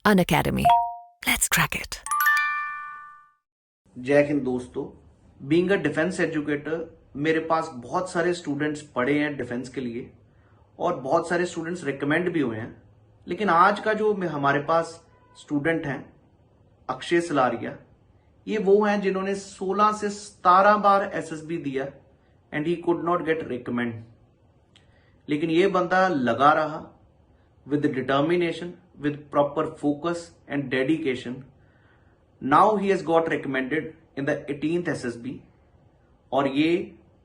Unacademy. Let's crack it. जय हिंद दोस्तों। Being a defence educator, मेरे पास बहुत सारे स्टूडेंट्स पढ़े हैं डिफेंस के लिए और बहुत सारे स्टूडेंट्स रिकमेंड भी हुए हैं। लेकिन आज का जो हमारे पास स्टूडेंट हैं, अक्षय सलारिया, ये वो हैं जिन्होंने 16 से 17 बार एसएसबी दिया and he could not gate recommend. लेकिन ये बंदा लगा रहा with determination, with proper focus and dedication. Now he has got recommended in the 18th SSB और ये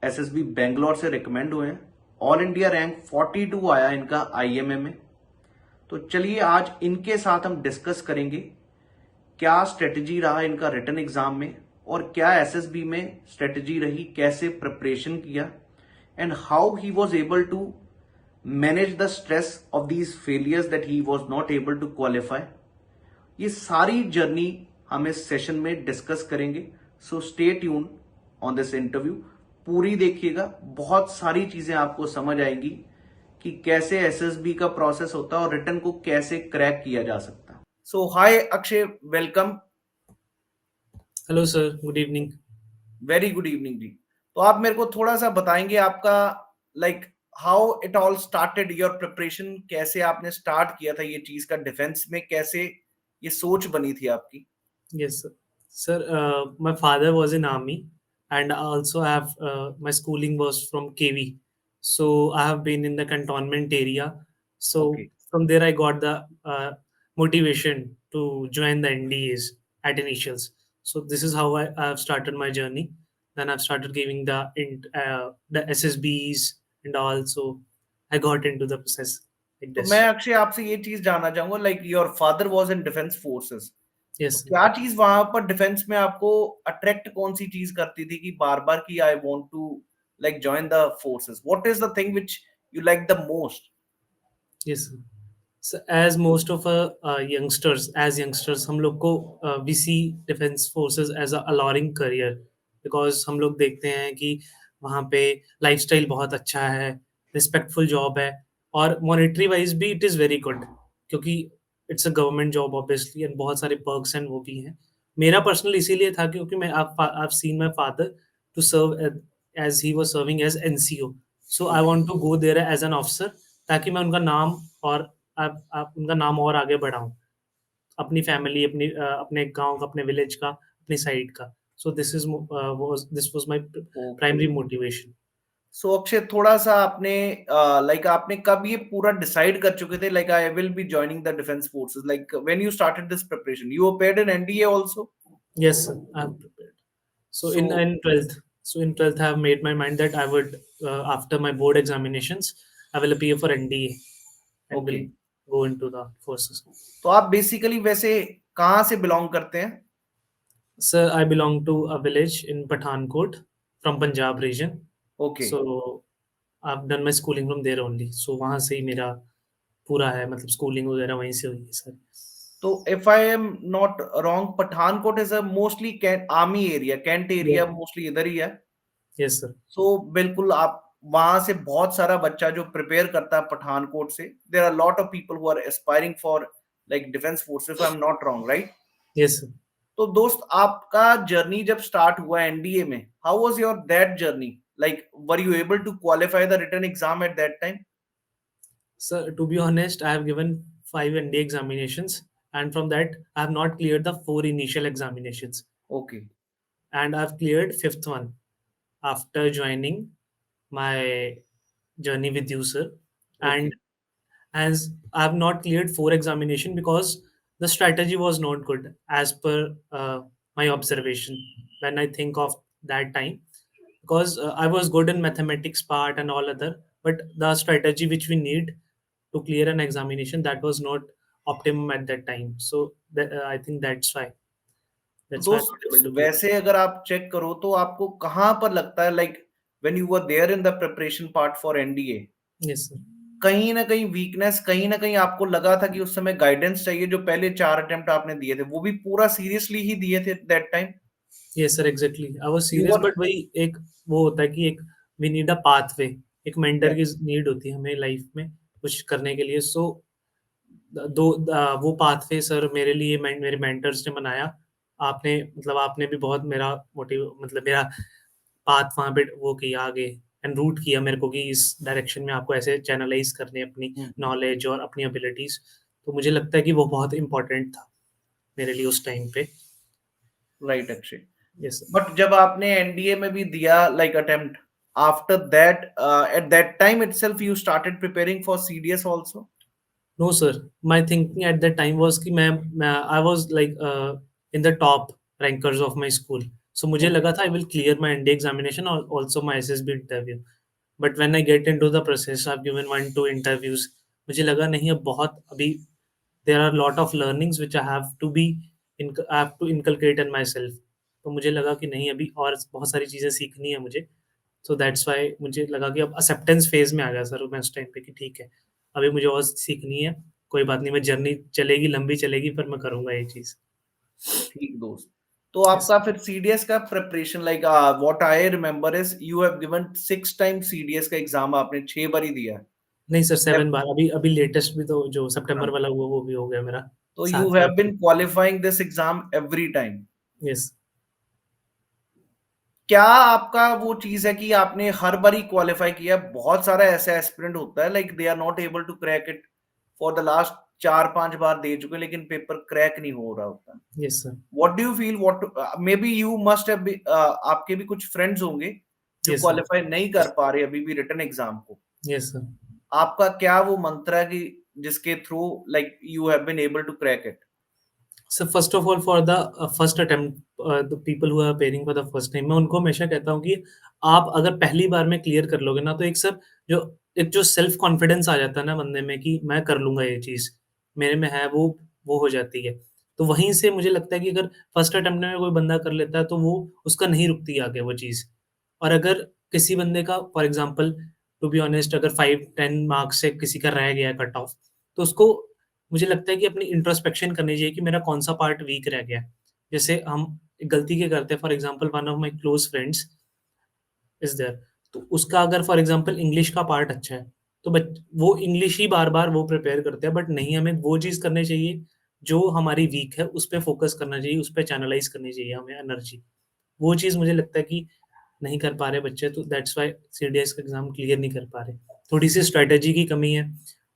एसएसबी बेंगलोर से रिकमेंड हुए हैं। ऑल इंडिया रैंक 42 आया इनका आईएमए में। तो चलिए आज इनके साथ हम डिस्कस करेंगे क्या स्ट्रेटजी रहा इनका रिटन एग्जाम में और क्या एसएसबी में स्ट्रेटजी रही, कैसे प्रिपरेशन किया and how he was able to manage the stress of these failures that he was not able to qualify. ये सारी जर्नी हम इस सेशन में डिस्कस करेंगे। So stay tune on this interview, पूरी देखिएगा, बहुत सारी चीजें आपको समझ आएंगी कि कैसे एसएसबी का प्रोसेस होता है और रिटन को कैसे क्रैक किया जा सकता है। So hi Akshay, welcome. Hello sir, good evening. Very good evening ji. तो आप मेरे को थोड़ा सा बताएंगे आपका like how it all started, your preparation, कैसे आपने स्टार्ट किया था ये चीज का डिफेंस में, कैसे ये सोच बनी थी आपकी? Yes, sir. Sir, my father was in army, and also I have my schooling was from KV. So I have been in the cantonment area. So Okay. from there I got the motivation to join the NDAs at initials. So this is how I have started my journey. Then I've started giving the SSBs and also I got into the process like तो this. मैं अक्षय आपसे ये चीज जानना चाहूंगा, like your father was in defence forces, तो Yes, sir. क्या चीज वहां पर डिफेंस में आपको अट्रैक्ट कौन सी चीज करती थी कि बार बार कि I want to like join the forces? What is the thing which you like the most? Yes, sir. So as most of youngsters, हम लोग को we see defense forces as a alluring career because हम लोग देखते हैं कि वहाँ पे लाइफस्टाइल बहुत अच्छा है, रिस्पेक्टफुल जॉब है और मॉनेटरी वाइज भी इट इज़ वेरी गुड क्योंकि it's a government job obviously and बहुत सारे पर्क्स एंड वो भी हैं। मेरा पर्सनल इसीलिए था क्योंकि मैं I've seen my father to serve as he was serving as NCO. So I want to go there as an officer ताकि मैं उनका नाम और आप उनका नाम और आगे बढ़ाऊँ। अपनी फैमिली, अपने गाँव का, अपने विलेज का, अपनी साइड का। So this was my primary okay. Motivation. So Akshay, थोड़ा सा आपने लाइक आपने कब ये पूरा डिसाइड कर चुके थे like I will be joining the defence forces? Like when you started this preparation you appeared in NDA also? Yes, sir, I have prepared. So so in 12th, I have made my mind that I would, after my board examinations, I will appear for NDA and okay. will go into the forces. तो आप basically वैसे कहाँ से belong करते हैं? Sir, I belong to a village in Pathankot from Punjab region. Okay. So I've done my schooling from there only. So वहाँ से ही मेरा पूरा है, मतलब स्कूलिंग वगैरह वहीं से हुई है सर। तो if I am not wrong, Pathankot is a mostly cantt army area, cantt area mostly इधर ही है। Yes sir. सो बिल्कुल आप वहां से बहुत सारा बच्चा जो प्रिपेयर करता है पठानकोट से, there are lot of people who are aspiring for like defence forces, I am not wrong, right? Yes sir. तो दोस्त, आपका जर्नी जब स्टार्ट हुआ एनडीए में, how was your that journey? Like were you able to qualify the written exam at that time? Sir, to be honest, I have given 5 ND examinations, and from that, I have not cleared the 4 initial examinations, okay. and I've cleared fifth one after joining my journey with you, sir. Okay. And as I have not cleared 4 examination because the strategy was not good as per my observation when I think of that time because I was good in mathematics part and all other, but the strategy which we need to clear an examination that was not optimum at that time. So I think तो that's why I'm not दोस्त, able to clear. वैसे अगर आप check करो तो आपको कहाँ पर लगता है like when you were there in the preparation part for NDA, Yes, sir. कहीं ना कहीं वीकनेस, कहीं ना कहीं आपको लगा था कि उस समय गाइडेंस चाहिए? जो पहले 4 अटेम्प्ट आपने दिए थे वो भी पूरा सीरियसली ही दिए थे that time? Yes, sir, exactly. I was you serious, were but वही एक वो होता है कि एक we need a pathway, एक मेंटर की नीड होती है हमें लाइफ में कुछ करने के लिए. सो वो पाथवे सर मेरे लिए मेरे मेंटर्स ने बनाया। आपने भी बहुत मेरा मोटिव मतलब मेरा पाथ वहाँ पे वो किया आगे एंड रूट किया मेरे को कि इस डायरेक्शन में आपको ऐसे चैनलाइज़ करनी है अपनी हम्म। नॉलेज और अपनी एबिलिटीज़। तो मुझे लगता है कि वो बहुत इम्पोर्टेंट था मेरे लिए उस टाइम पे। राइट अक्षय। यस। बट जब आपने एनडीए में भी दिया like attempt, after that at that time itself you started preparing for CDS also? No sir, my thinking at that time was कि मैं I was like in the top rankers of my school. So मुझे okay. लगा था I will clear my NDA examination और also my SSB interview. But when I get into the process, I have given 1-2 interviews. मुझे लगा नहीं अब बहुत अभी there are lot of learnings which I have to inculcate in myself. तो मुझे लगा कि नहीं अभी और बहुत सारी चीज़ें सीखनी है मुझे। सो दैट्स व्हाई मुझे लगा कि अब एक्सेप्टेंस फेज़ में आ गया सर मैं उस टाइम पे कि ठीक है, अभी मुझे और सीखनी है, कोई बात नहीं मैं जर्नी चलेगी, लंबी चलेगी पर मैं करूँगा ये चीज़। ठीक दोस्त। तो यस। आपका फिर सीडीएस का preparation like what I remember is you have given 6 times CDS का एग्जाम, आपने 6 बार ही दिया है। नहीं सर Yep. 7 बार अभी अभी लेटेस्ट भी तो जो हाँ। सितंबर वाला हुआ वो भी हो गया मेरा तो यू 7 बार। Have been qualifying this exam every time. Yes. क्या आपका वो चीज है कि आपने हर बार ही क्वालिफाई किया? बहुत सारा ऐसा एस्पिरेंट होता है like they are not able to crack it for the last 4-5 बार दे चुके हैं, लेकिन पेपर क्रैक नहीं हो रहा होता। Yes sir. What do you feel? What maybe you must have आपके भी कुछ फ्रेंड्स होंगे जो यस सर। क्वालिफाई नहीं कर पा रहे अभी भी रिटन एग्जाम को। Yes sir. आपका क्या वो मंत्र है कि जिसके through like you have been able to crack it? Sir first of all for the first attempt the people who are appearing for the first time मैं उनको हमेशा कहता हूँ कि आप अगर पहली बार में क्लियर कर लोगे ना तो जो एक जो सेल्फ कॉन्फिडेंस आ जाता है ना बंदे में कि मैं कर लूँगा ये चीज़, मेरे में है वो हो जाती है। तो वहीं से मुझे लगता है कि अगर फर्स्ट अटेम्प्ट में कोई बंदा कर लेता है तो वो उसका नहीं रुकती आगे वो चीज़। और अगर किसी बंदे का for example to be honest अगर 5-10 मार्क्स से किसी का रह गया है कट ऑफ, तो उसको मुझे लगता है कि अपनी इंट्रोस्पेक्शन करनी चाहिए कि मेरा कौन-सा पार्ट वीक रह गया है। जैसे हम गलती क्या करते हैं for example one of my close friends is there तो उसका अगर फॉर एग्ज़ाम्पल इंग्लिश का पार्ट अच्छा है, तो बच वो इंग्लिश ही बार-बार वो प्रिपेयर करते हैं बट नहीं हमें वो चीज़ करनी चाहिए जो हमारी वीक है, उस पे फ़ोकस करना चाहिए, उस पे चैनलाइज़ करनी चाहिए हमें एनर्जी। वो चीज़ मुझे लगता है कि नहीं कर पा रहे बच्चे तो दैट्स व्हाई सीडीएस का एग्ज़ाम क्लियर नहीं कर पा रहे। थोड़ी-सी स्ट्रैटेजी की कमी है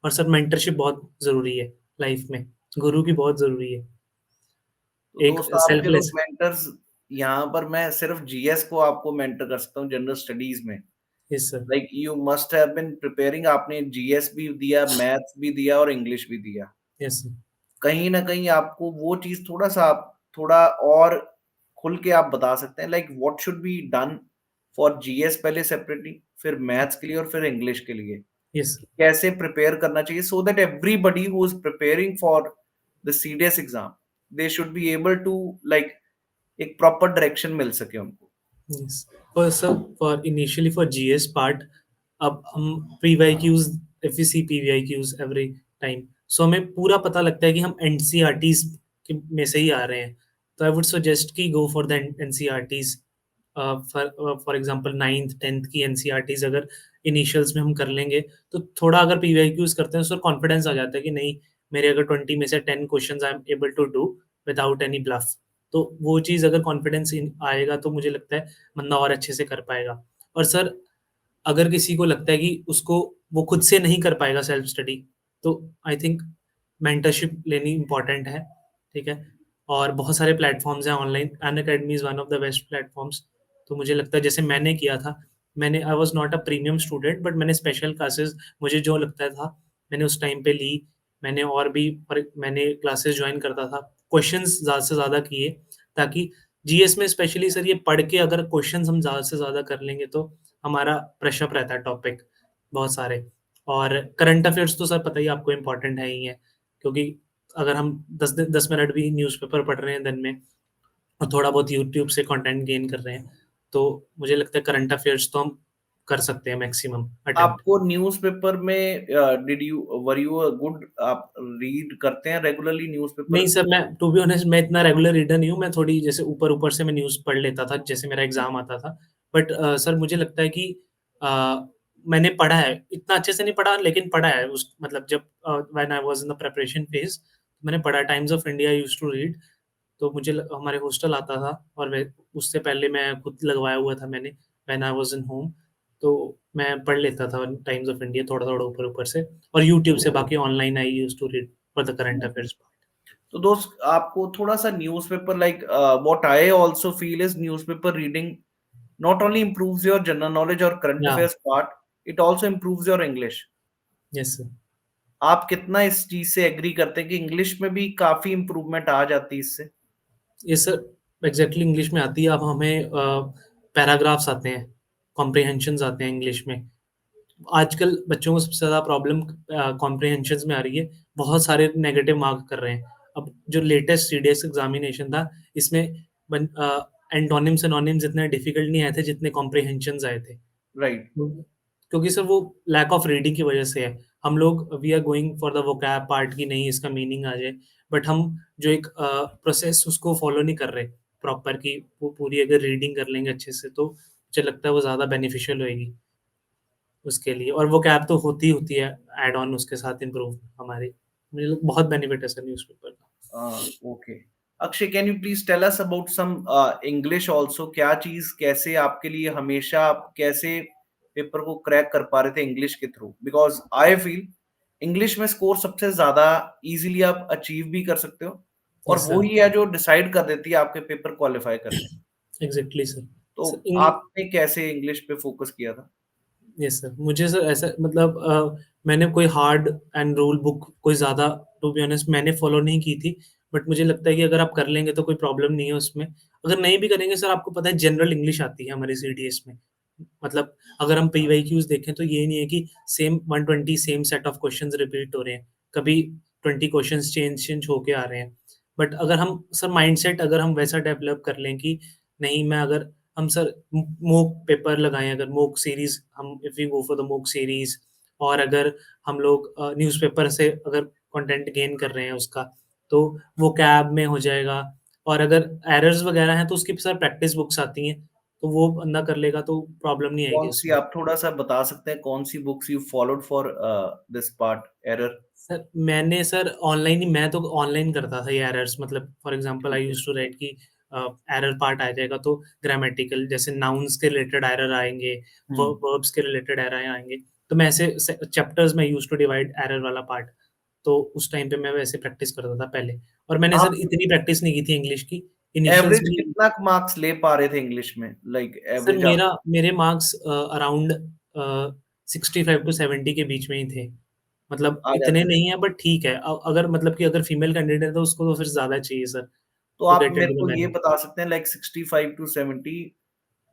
और सर मेंटरशिप बहुत ज़रूरी है लाइफ़ में, गुरु की बहुत ज़रूरी है। तो एक दोस्त आपके तो सेल्फलेस। मेंटर्स, यहाँ पर मैं सिर्फ जीएस को आपको मेंटर कर सकता हूँ जनरल स्टडीज में। Yes sir. Like you must have been preparing, आपने जीएस भी दिया, मैथ्स भी दिया और इंग्लिश भी दिया। Yes sir. कहीं न कहीं आपको वो चीज़ थोड़ा-सा आप थोड़ा और खुल के आप बता सकते हैं like what should be done for GS पहले सेपरेटली, फिर मैथ्स के लिए और फिर इंग्लिश के लिए? यस। कैसे प्रिपेयर करना चाहिए so that everybody who is preparing for the CDS exam, they should be able to like एक प्रॉपर डायरेक्शन मिल सके उनको? Yes. For so for initially for GS part, अब हम PYQs if we see PYQs every time, so हमें पूरा पता लगता है कि हम एनसीईआरटीज़ के में से ही आ रहे हैं। तो आई वुड सजेस्ट कि गो for the NCERTs for example 9th 10th की एनसीईआरटीज़ अगर इनिशियल्स में हम कर लेंगे, तो थोड़ा अगर पीवाईक्यूज़ करते हैं, उससे कॉन्फिडेंस आ जाता है कि नहीं, मेरे अगर 20 में से 10 questions I am able to do without any bluff. तो वो चीज़ अगर कॉन्फिडेंस इन आएगा, तो मुझे लगता है बंदा और अच्छे से कर पाएगा। और सर अगर किसी को लगता है कि उसको वो खुद से नहीं कर पाएगा सेल्फ स्टडी, तो आई थिंक मेंटरशिप लेनी इम्पोर्टेंट है, ठीक है? और बहुत सारे प्लेटफ़ॉर्म्स हैं online, Unacademy is one of the best platforms. तो मुझे लगता है जैसे मैंने किया था, I was not a premium student but मैंने स्पेशल क्लासेस मुझे जो लगता था, मैंने उस टाइम पे ली। मैंने और भी पर मैंने क्लासेस जॉइन करता था, क्वेश्चंस ज़्यादा से ज़्यादा किए, ताकि जीएस में स्पेशली सर ये पढ़ के अगर क्वेश्चंस हम ज़्यादा से ज़्यादा कर लेंगे तो हमारा ब्रश अप रहता है टॉपिक बहुत सारे। और करंट अफेयर्स तो सर पता ही है आपको इम्पोर्टेंट है ही है, क्योंकि अगर हम 10 मिनट भी न्यूज़पेपर पढ़ रहे हैं दिन में और थोड़ा बहुत यूट्यूब से कंटेंट गेन कर रहे हैं, तो मुझे लगता है करंट अफेयर्स तो हम कर सकते हैं मैक्सिमम अटेम्प्ट। आपको न्यूज़पेपर में did you were you a good, आप रीड करते हैं रेगुलरली न्यूज़पेपर? नहीं सर, मैं टू बी ऑनेस्ट मैं इतना रेगुलर रीडर नहीं हूँ, मैं थोड़ी जैसे ऊपर-ऊपर से मैं न्यूज़ पढ़ लेता था, जैसे मेरा एग्ज़ाम आता था। बट सर मुझे लगता है कि अ, मैंने पढ़ा है, इतना अच्छे से नहीं पढ़ा लेकिन पढ़ा है उस मतलब जब when I was in the preparation phase मैंने पढ़ा Times of India used to read तो मुझे ल हमारे हॉस्टल आता था और वे उससे पहले मैं खुद लगवाया हुआ था मैंने when I was in home, तो मैं पढ़ लेता था टाइम्स ऑफ इंडिया थोड़ा-थोड़ा ऊपर-ऊपर से और यूट्यूब से बाकी online I used to read for the current affairs part. तो दोस्त आपको थोड़ा-सा newspaper like what I also feel is newspaper reading not only improves your general knowledge or current या, affairs part, it also improves your English. Yes sir. आप कितना इस चीज से एग्री करते हैं कि इंग्लिश में भी काफी इंप्रूवमेंट आ जाती है इससे? यस सर, एग्ज़ैक्टली इंग्लिश में आती है अब हमें पैराग्राफ्स आते हैं, कॉम्प्रिहेंशन्स आते हैं इंग्लिश में। आजकल बच्चों को सबसे ज़्यादा प्रॉब्लम कॉम्प्रिहेंशन्स में आ रही है, बहुत सारे नेगेटिव मार्क कर रहे हैं। अब जो लेटेस्ट सीडीएस एग्ज़ामिनेशन था, इसमें एंटोनिम्स, सिनोनिम्स इतने डिफ़िकल्ट नहीं आए थे जितने कॉम्प्रिहेंशन्स आए थे। राइट। क्योंकि सर वो लैक ऑफ रीडिंग की वजह से है। हम लोग we are going for the vocab part कि नहीं इसका मीनिंग आ जाए, बट हम जो एक प्रोसेस उसको फॉलो नहीं कर रहे प्रॉपर कि वो पूरी अगर रीडिंग कर लेंगे अच्छे से तो मुझे लगता है वो ज़्यादा बेनिफिशियल होएगी उसके लिए और वोकैब तो होती है ऐड ऑन उसके साथ इम्प्रूव हमारी। मुझे बहुत बेनिफिट है सर न्यूज़पेपर का। Okay. Akshay, can you please tell us about some English also? क्या चीज कैसे आपके लिए हमेशा आप कैसे पेपर को क्रैक कर पा रहे थे इंग्लिश के through? Because I feel English में स्कोर सबसे ज्यादा इजीली आप अचीव भी कर सकते हो और यस वो सर, ही है जो डिसाइड कर देती है आपके पेपर क्वालिफाई करने। Exactly sir. तो सर इंग्लि आपने कैसे इंग्लिश पे फोकस किया था? यस सर, मुझे सर ऐसा मतलब मैंने कोई हार्ड एंड रूल बुक कोई ज़्यादा टू बी ऑनेस्ट मैंने फ़ॉलो नहीं की थी, बट मुझे लगता है कि अगर आप कर लेंगे तो कोई प्रॉब्लम नहीं है उसमें। अगर नहीं भी करेंगे सर आपको पता है जनरल इंग्लिश आती है हमारे सीडीएस में। मतलब अगर हम पीवाईक्यूज़ देखें तो ये नहीं है कि same 120 same set of questions repeat हो रहे हैं, कभी 20 क्वेश्चंस चेंज चेंज होके आ रहे हैं। बट अगर हम सर माइंडसेट अगर हम वैसा डेवलप कर लें कि नहीं मैं अगर हम सर मॉक पेपर लगाएँ अगर मॉक सीरीज़ हम if we go for the mock series और अगर हम लोग न्यूज़पेपर से अगर कंटेंट गेन कर रहे हैं उसका, तो वोकैब में हो जाएगा और अगर एरर्स वगैरह हैं तो उसकी सर प्रैक्टिस बुक्स आती हैं, तो वो बंदा कर लेगा तो प्रॉब्लम नहीं आएगी कौन सी उसमें। आप थोड़ा सा बता सकते हैं कौन सी books you followed for this part error? Sir मैंने सर ऑनलाइन ही मैं तो ऑनलाइन करता था ये एरर्स मतलब फॉर एग्जांपल आई ठीक है। यूज्ड टू राइट कि एरर पार्ट आ जाएगा तो ग्रामेटिकल जैसे नाउन्स के रिलेटेड एरर आएँगे, हम्म। वर्ब्स के रिलेटेड एरर आएँगे, तो मैं ऐसे चैप्टर्स में यूज्ड टू डिवाइड एरर वाला पार्ट, तो उस टाइम पे मैं वैसे प्रैक्टिस करता था पहले और मैंने सर आप इतनी प्रैक्टिस नहीं की थी इंग्लिश की, इनिशियल्स एवरेज में कितना मार्क्स ले पा रहे थे इंग्लिश में? लाइक सर एवरेज आप मेरे मार्क्स अराउंड 65 टू 70 के बीच में ही थे। मतलब आ इतने जाते थे? नहीं है बट ठीक है। अगर मतलब कि अगर फीमेल कैंडिडेट है तो उसको तो फिर ज़्यादा चाहिए सर तो टू आप गेट मेरे इनटू द को ये मेरिट। बता सकते हैं लाइक 65 टू 70?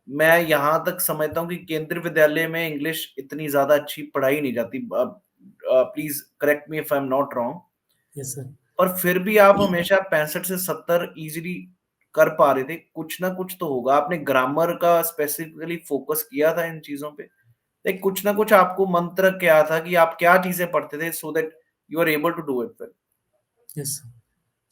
मैं यहाँ तक समझता हूँ कि केंद्रीय विद्यालय में इंग्लिश इतनी ज्यादा अच्छी पढ़ाई नहीं जाती। Please correct me if I am not wrong. Yes sir. और फिर भी आप हमेशा 65 से 70 इजीली कर पा रहे थे। कुछ ना कुछ तो होगा। आपने ग्रामर का स्पेसिफिकली फोकस किया था इन चीजों पे? लाइक कुछ ना कुछ आपको मंत्र क्या था कि आप क्या चीजें पढ़ते थे so that you are able to do it well? Yes sir.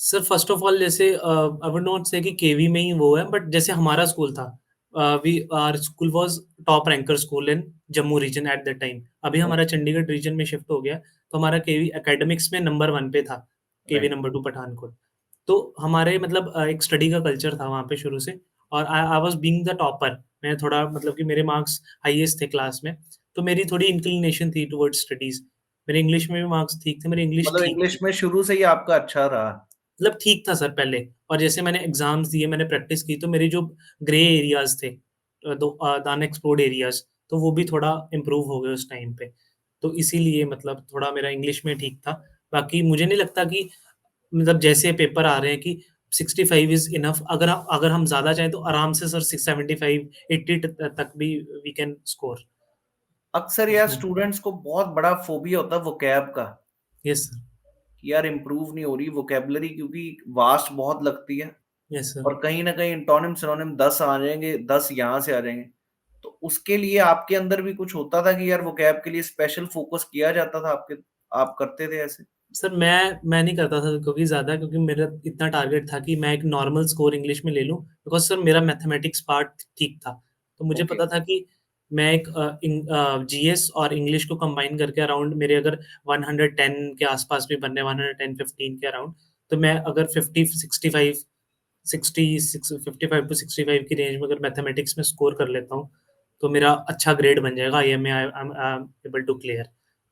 Sir first of all जैसे आई वुड नॉट से कि केवी में ही वो है बट जैसे हमारा स्कूल था we our school was top ranker school in Jammu region at that time. अभी हमारा चंडीगढ़ रीजन में शिफ्ट हो गया तो हमारा केवी एकेडमिक्स में नंबर 1 पे था, केवी राइट। नंबर 2 पठानकोट। तो हमारे मतलब एक स्टडी का कल्चर था वहाँ पे शुरू से और I I was being the topper. मैं थोड़ा मतलब कि मेरे मार्क्स हाईएस्ट थे क्लास में, तो मेरी थोड़ी इंक्लिनेशन थी टुवर्ड्स स्टडीज़। मेरे इंग्लिश में भी मार्क्स ठीक थे, मेरी इंग्लिश मतलब ठीक थी। इंग्लिश में शुरू से ही आपका अच्छा रहा? मतलब ठीक था सर पहले और जैसे मैंने एग्ज़ाम्स दिए, मैंने प्रैक्टिस की तो मेरे जो ग्रे एरियाज़ थे अनएक्सप्लोर्ड एरियाज़, तो वो भी थोड़ा इम्प्रूव हो गए उस टाइम पे। तो इसीलिए मतलब थोड़ा मेरा इंग्लिश में ठीक था। बाकी मुझे नहीं लगता कि मतलब जैसे पेपर आ रहे हैं कि 65 इज़ इनफ अगर हम ज़्यादा चाहें तो आराम से सर 675 80 तक भी वी कैन स्कोर अक्सर यार उसमें। स्टूडेंट्स को बहुत बड़ा फोबिया होता है वोकैब का यस सर, कि यार इम्प्रूव नहीं हो रही वोकेबलरी क्योंकि वास्ट बहुत लगती है। Yes sir. और कहीं ना कहीं इंटोनिम सिनोनिम 10 आ जाएंगे, 10 यहाँ से आ जाएंगे। तो उसके लिए आपके अंदर भी कुछ होता था कि यार वोकैब के लिए स्पेशल फोकस किया जाता था आपके? आप करते थे ऐसे? सर मैं नहीं करता था क्योंकि ज़्यादा क्योंकि मेरा इतना टारगेट था कि मैं एक नॉर्मल स्कोर इंग्लिश में ले लूँ बिकॉज़ सर मेरा मैथमेटिक्स पार्ट ठीक था। तो मुझे ओके। पता था कि मैं एक जीएस और इंग्लिश को कंबाइन करके अराउंड मेरे अगर 110 के आसपास भी बनने 110-15 के अराउंड, तो मैं अगर 50-65 55 टू 65 की रेंज में अगर मैथमेटिक्स में स्कोर कर लेता हूँ, तो मेरा अच्छा ग्रेड बन जाएगा IMA I am able to clear.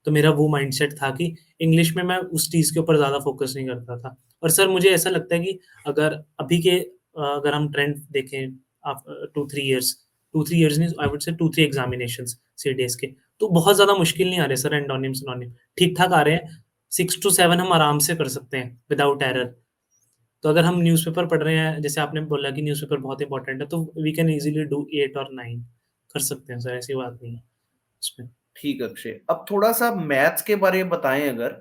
तो मेरा वो माइंडसेट था कि इंग्लिश में मैं उस चीज़ के ऊपर ज़्यादा फोकस नहीं करता था। और सर मुझे ऐसा लगता है कि अगर अभी के अगर हम ट्रेंड देखें आप 2-3 इयर्स नहीं आई वुड से 2-3 एग्ज़ामिनेशंस सीडीएस के, तो बहुत ज़्यादा मुश्किल नहीं आ रहे सर एंटोनिम, सिनोनिम ठीक-ठाक आ रहे हैं। 6 टू 7 हम आराम से कर सकते हैं विदाउट एरर। तो अगर हम न्यूज़पेपर पढ़ रहे हैं, जैसे आपने बोला कि न्यूज़पेपर बहुत इंपॉर्टेंट है, तो वी कैन ईज़िली डू 8 और 9 कर सकते हैं सर, ऐसी बात नहीं है उसमें। ठीक अक्षय, अब थोड़ा-सा मैथ्स के बारे में बताएँ अगर।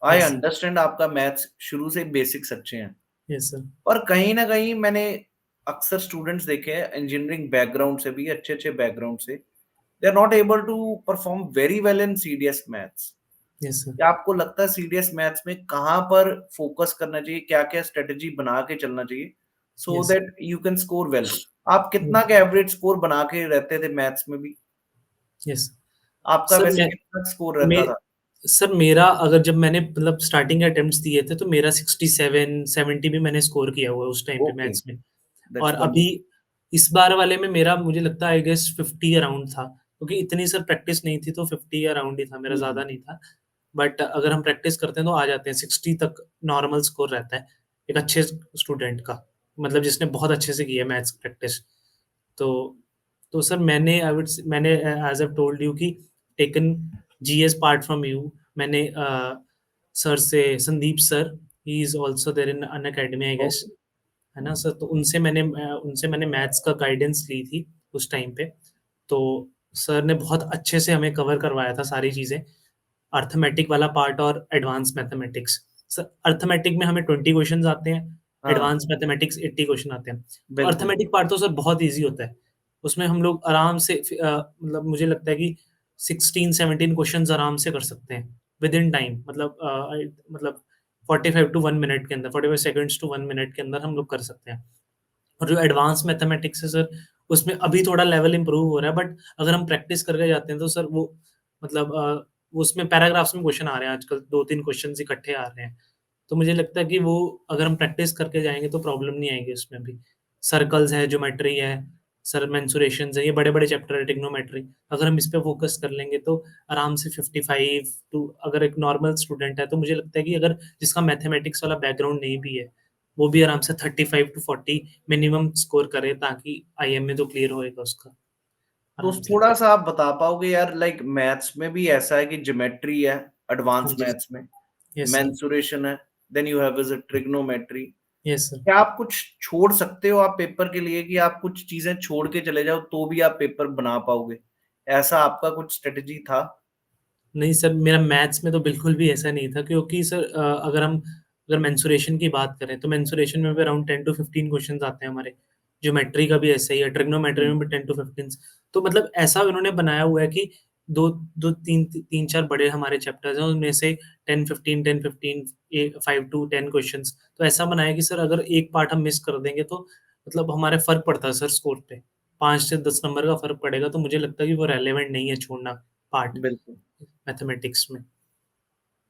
आई यस, अंडरस्टैंड आपका मैथ्स शुरू से बेसिक्स अच्छे हैं। यस सर, और कहीं न कहीं मैंने अक्सर स्टूडेंट्स देखे हैं इंजीनियरिंग बैकग्राउंड से भी, अच्छे-अच्छे बैकग्राउंड से, they are not able to perform very well in CDS maths. Yes sir, क्या आपको लगता है सीडीएस मैथ्स में कहाँ पर फोकस करना चाहिए? क्या-क्या स्ट्रैटेजी बना के चलना चाहिए so yes, that you can score well? आप कितना यस, का एवरेज स्कोर बना के रहते थे मैथ्स में भी? यस। आपका सर वैसे मैं कितना स्कोर रहता मैं था? सर मेरा अगर जब मैंने मतलब स्टार्टिंग के अटेम्प्ट्स दिए थे, तो मेरा 67-70 भी मैंने स्कोर किया हुआ है उस टाइम पे ओके, मैथ्स में। और दैट्स अभी वंडरफुल। इस बार वाले में मेरा मुझे लगता है आई गेस 50 अराउंड था, क्योंकि इतनी सर प्रैक्टिस नहीं थी, तो 50 अराउंड ही था मेरा, हुँ, ज़्यादा हुँ। नहीं था। बट अगर हम प्रैक्टिस करते हैं तो आ जाते हैं, 60 तक नॉर्मल स्कोर रहता है, एक अच्छे स्टूडेंट का, मतलब जिसने बहुत अच्छे से की है मैथ्स प्रैक्टिस। तो तो सर मैंने आई वुड से मैंने एज़ आई टोल्ड यू कि taken GS part from you. मैंने सर से Sandeep sir, he is also there in Unacademy I guess, okay, है ना सर? तो उनसे मैंने मैथ्स का गाइडेंस ली थी उस टाइम पे। तो सर ने बहुत अच्छे से हमें कवर करवाया था सारी चीज़ें, अर्थमेटिक वाला पार्ट और एडवांस मैथमेटिक्स। सर अर्थमेटिक में हमें 20 क्वेश्चन्स आते हैं, हाँ, एडवांस मैथमेटिक्स 80 क्वेश्चन आते हैं। तो बिल्कुल। अर्थमेटिक पार्ट तो सर बहुत ईज़ी होता है। उसमें हम लोग आराम से मतलब मुझे लगता है कि 16-17 क्वेश्चन्स आराम से कर सकते हैं विदिन टाइम, मतलब 45 टू 1 मिनट के अंदर, 45 सेकंड्स टू 1 मिनट के अंदर हम लोग कर सकते हैं। और जो एडवांस मैथमेटिक्स है सर, उसमें अभी थोड़ा लेवल इम्प्रूव हो रहा है, बट अगर हम प्रैक्टिस करके जाते हैं तो सर वो मतलब वो उसमें पैराग्राफ्स में क्वेश्चन आ रहे हैं आजकल, 2-3 क्वेश्चन्स इकट्ठे आ रहे हैं। तो मुझे लगता है कि वो अगर हम प्रैक्टिस करके जाएँगे तो प्रॉब्लम नहीं आएगी उसमें भी। सर्कल्स है, ज्योमेट्री है, सर मेंसुरेशंस है, ये बड़े-बड़े चैप्टर है, ट्रिग्नोमेट्री। अगर हम इस पे फ़ोकस कर लेंगे तो आराम से 55 टू, अगर एक नॉर्मल स्टूडेंट है तो मुझे लगता है कि अगर जिसका मैथमेटिक्स वाला बैकग्राउंड नहीं भी है, वो भी आराम से 35 टू 40 मिनिमम स्कोर करे, ताकि आईएमए तो क्लियर होएगा उसका तो आराम से। थोड़ा-सा आप बता पाओगे यार, लाइक मैथ्स में भी ऐसा है कि ज्योमेट्री है, हाँ एडवांस जी। मैथ्स में, यस सर। मेंसुरेशन है, then you have is a trigonometry. Yes sir. क्या आप कुछ छोड़ सकते हो आप पेपर के लिए कि आप कुछ चीज़ें छोड़ के चले जाओ तो भी आप पेपर बना पाओगे? ऐसा आपका कुछ स्ट्रैटेजी था? नहीं सर, मेरा मैथ्स में तो बिल्कुल भी ऐसा नहीं था, क्योंकि सर अगर मेंसुरेशन की बात करें, तो मेंसुरेशन में भी अराउंड 10 टू 15 क्वेश्चन्स आते हैं हमारे। ज्योमेट्री का भी ऐसा ही है, ट्रिग्नोमेट्री हुँ, में भी 10 टू 15। तो मतलब ऐसा उन्होंने बनाया हुआ है कि 3-4 बड़े हमारे चैप्टर्स हैं, उनमें से 10-15, 10-15 5 टू 10 क्वेश्चन्स। तो ऐसा बनाया है कि सर अगर एक पार्ट हम मिस कर देंगे तो मतलब हमारे फ़र्क पड़ता है सर स्कोर पे। 5 से 10 नंबर का फ़र्क पड़ेगा, तो मुझे लगता है कि वो रेलेवेंट नहीं है छोड़ना पार्ट बिल्कुल, मैथमेटिक्स में।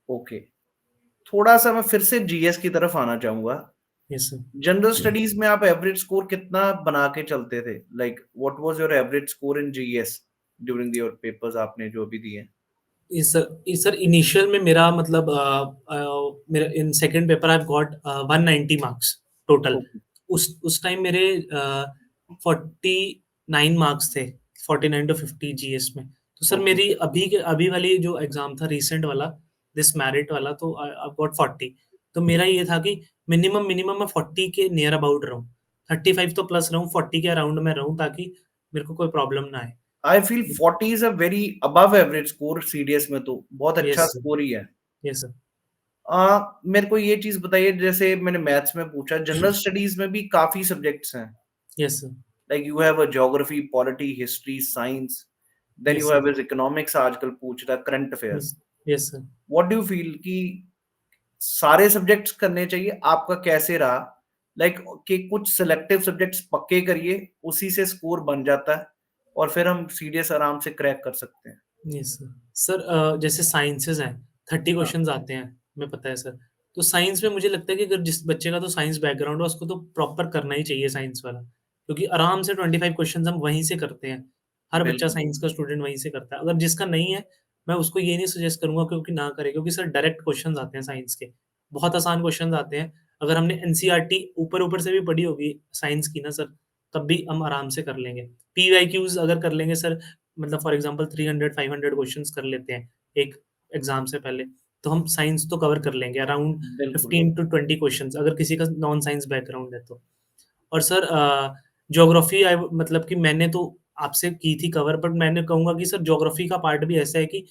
ओके। थोड़ा-सा मैं फिर से जीएस की तरफ आना चाहूँगा। Yes sir. जनरल स्टडीज़ में आप एवरेज स्कोर कितना बना के चलते थे? Like what was your average score in GS during your papers आपने जो भी दिए? इस सर इनिशियल में मेरा मतलब मेरा in second paper I have got 190 marks total. Okay, उस टाइम मेरे 49 मार्क्स थे, 49 टू 50 जीएस में। तो सर ओके। मेरी अभी वाली जो एग्ज़ाम था रीसेंट वाला, दिस मेरिट वाला, तो आई गॉट 40। तो मेरा ये था कि मिनिमम मैं 40 के नियर अबाउट रहूँ। 35 तो प्लस रहूँ, 40 के अराउंड में रहूँ, ताकि मेरे को कोई प्रॉब्लम ना आए। I feel 40 is a very above average score CDS में तो, बहुत अच्छा यस सर। स्कोर ही है। Yes sir. मेरे को ये चीज़ बताइए, जैसे मैंने मैथ्स में पूछा, जनरल स्टडीज़ में भी काफ़ी सब्जेक्ट्स हैं। Yes sir. Like you have a geography, polity, history, science, then yes you sir. Have is economics आजकल पूछ रहा है, current yes. Affairs. Yes sir. What do you feel कि सारे सब्जेक्ट्स करने चाहिए? आपका कैसे रहा? लाइक कि कुछ सिलेक्टिव सब्जेक्ट्स पक्के करिए, उसी से स्कोर बन जाता है। और फिर हम सीडीएस आराम से क्रैक कर सकते हैं। Yes sir. सर जैसे साइंसेज़ हैं, 30 हाँ, क्वेश्चंस आते हैं, हमें पता है सर। तो साइंस में मुझे लगता है कि अगर जिस बच्चे का तो साइंस बैकग्राउंड है, उसको तो प्रॉपर करना ही चाहिए साइंस वाला। क्योंकि आराम से 25 क्वेश्चंस हम वहीं से करते हैं। हर बच्चा बिल्कुल, साइंस का स्टूडेंट वहीं से करता है। अगर जिसका नहीं है, मैं उसको ये नहीं सजेस्ट करूँगा क्योंकि ना करे, क्योंकि सर डायरेक्ट क्वेश्चंस आते हैं साइंस के। बहुत आसान क्वेश्चंस आते हैं। अगर हमने एनसीईआरटी ऊपर-ऊपर से भी पढ़ी होगी साइंस की ना सर, तब भी हम आराम से कर लेंगे। पीवाईक्यूज़ अगर कर लेंगे सर, मतलब फॉर एग्ज़ाम्पल 300-500 क्वेश्चंस कर लेते हैं, एक एग्ज़ाम से पहले, तो हम साइंस तो कवर कर लेंगे अराउंड बिल्कुल, 15 टू 20 क्वेश्चंस, अगर किसी का नॉन साइंस बैकग्राउंड है तो। और सर ज्योग्राफी मतलब कि मैंने तो आपसे की थी कवर, बट मैंने कहूँगा कि सर ज्योग्राफी का पार्ट भी ऐसा है कि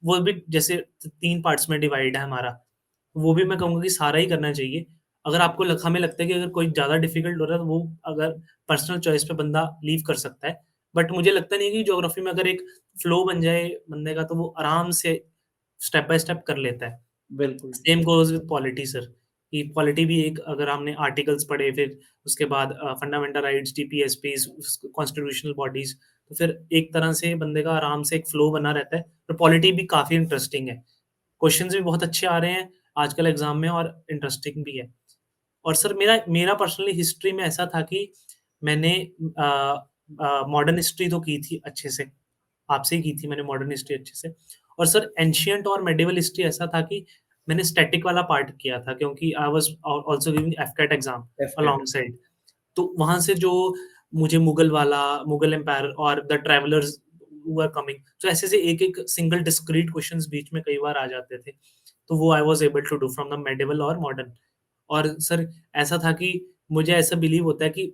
वो भी जैसे 3 पार्ट्स में डिवाइड है हमारा, वो भी मैं कहूँगा कि सारा ही करना चाहिए। अगर आपको हमें लगता है कि अगर कोई ज़्यादा डिफ़िकल्ट हो रहा है, तो वो अगर पर्सनल चॉइस पे बंदा लीव कर सकता है। बट मुझे लगता नहीं है कि ज्योग्राफी में अगर एक फ्लो बन जाए बंदे का, तो वो आराम से स्टेप बाय स्टेप कर लेता है। बिल्कुल, same goes with polity sir, कि पॉलिटी भी एक अगर हमने आर्टिकल्स पढ़े, फिर उसके बाद फंडामेंटल राइट्स, टीपीएसपीज़, कॉन्स्टिट्यूशनल बॉडीज़, तो फिर एक तरह से बंदे का आराम से एक फ्लो बना रहता है। तो पॉलिटी भी काफ़ी इंटरेस्टिंग है। क्वेश्चन्स भी बहुत अच्छे आ रहे हैं आजकल एग्ज़ाम में, और इंटरेस्टिंग भी है। और सर मेरा मेरा पर्सनली हिस्ट्री में ऐसा था कि मैंने मॉडर्न हिस्ट्री तो की थी अच्छे से, आपसे ही की थी मैंने मॉडर्न हिस्ट्री अच्छे से। और सर एंशिएंट और मेडिएवल हिस्ट्री ऐसा था कि मैंने स्टैटिक वाला पार्ट किया था, क्योंकि I was also giving AFCAT exam AFCAT, alongside. तो वहाँ से जो मुझे मुगल वाला, मुगल एम्पायर और the travellers who are coming, तो ऐसे-ऐसे एक-एक सिंगल डिस्क्रीट क्वेश्चन्स बीच में कई बार आ जाते थे। तो वो I was able to do from the medieval और मॉडर्न। और सर ऐसा था कि मुझे ऐसा बिलीव होता है कि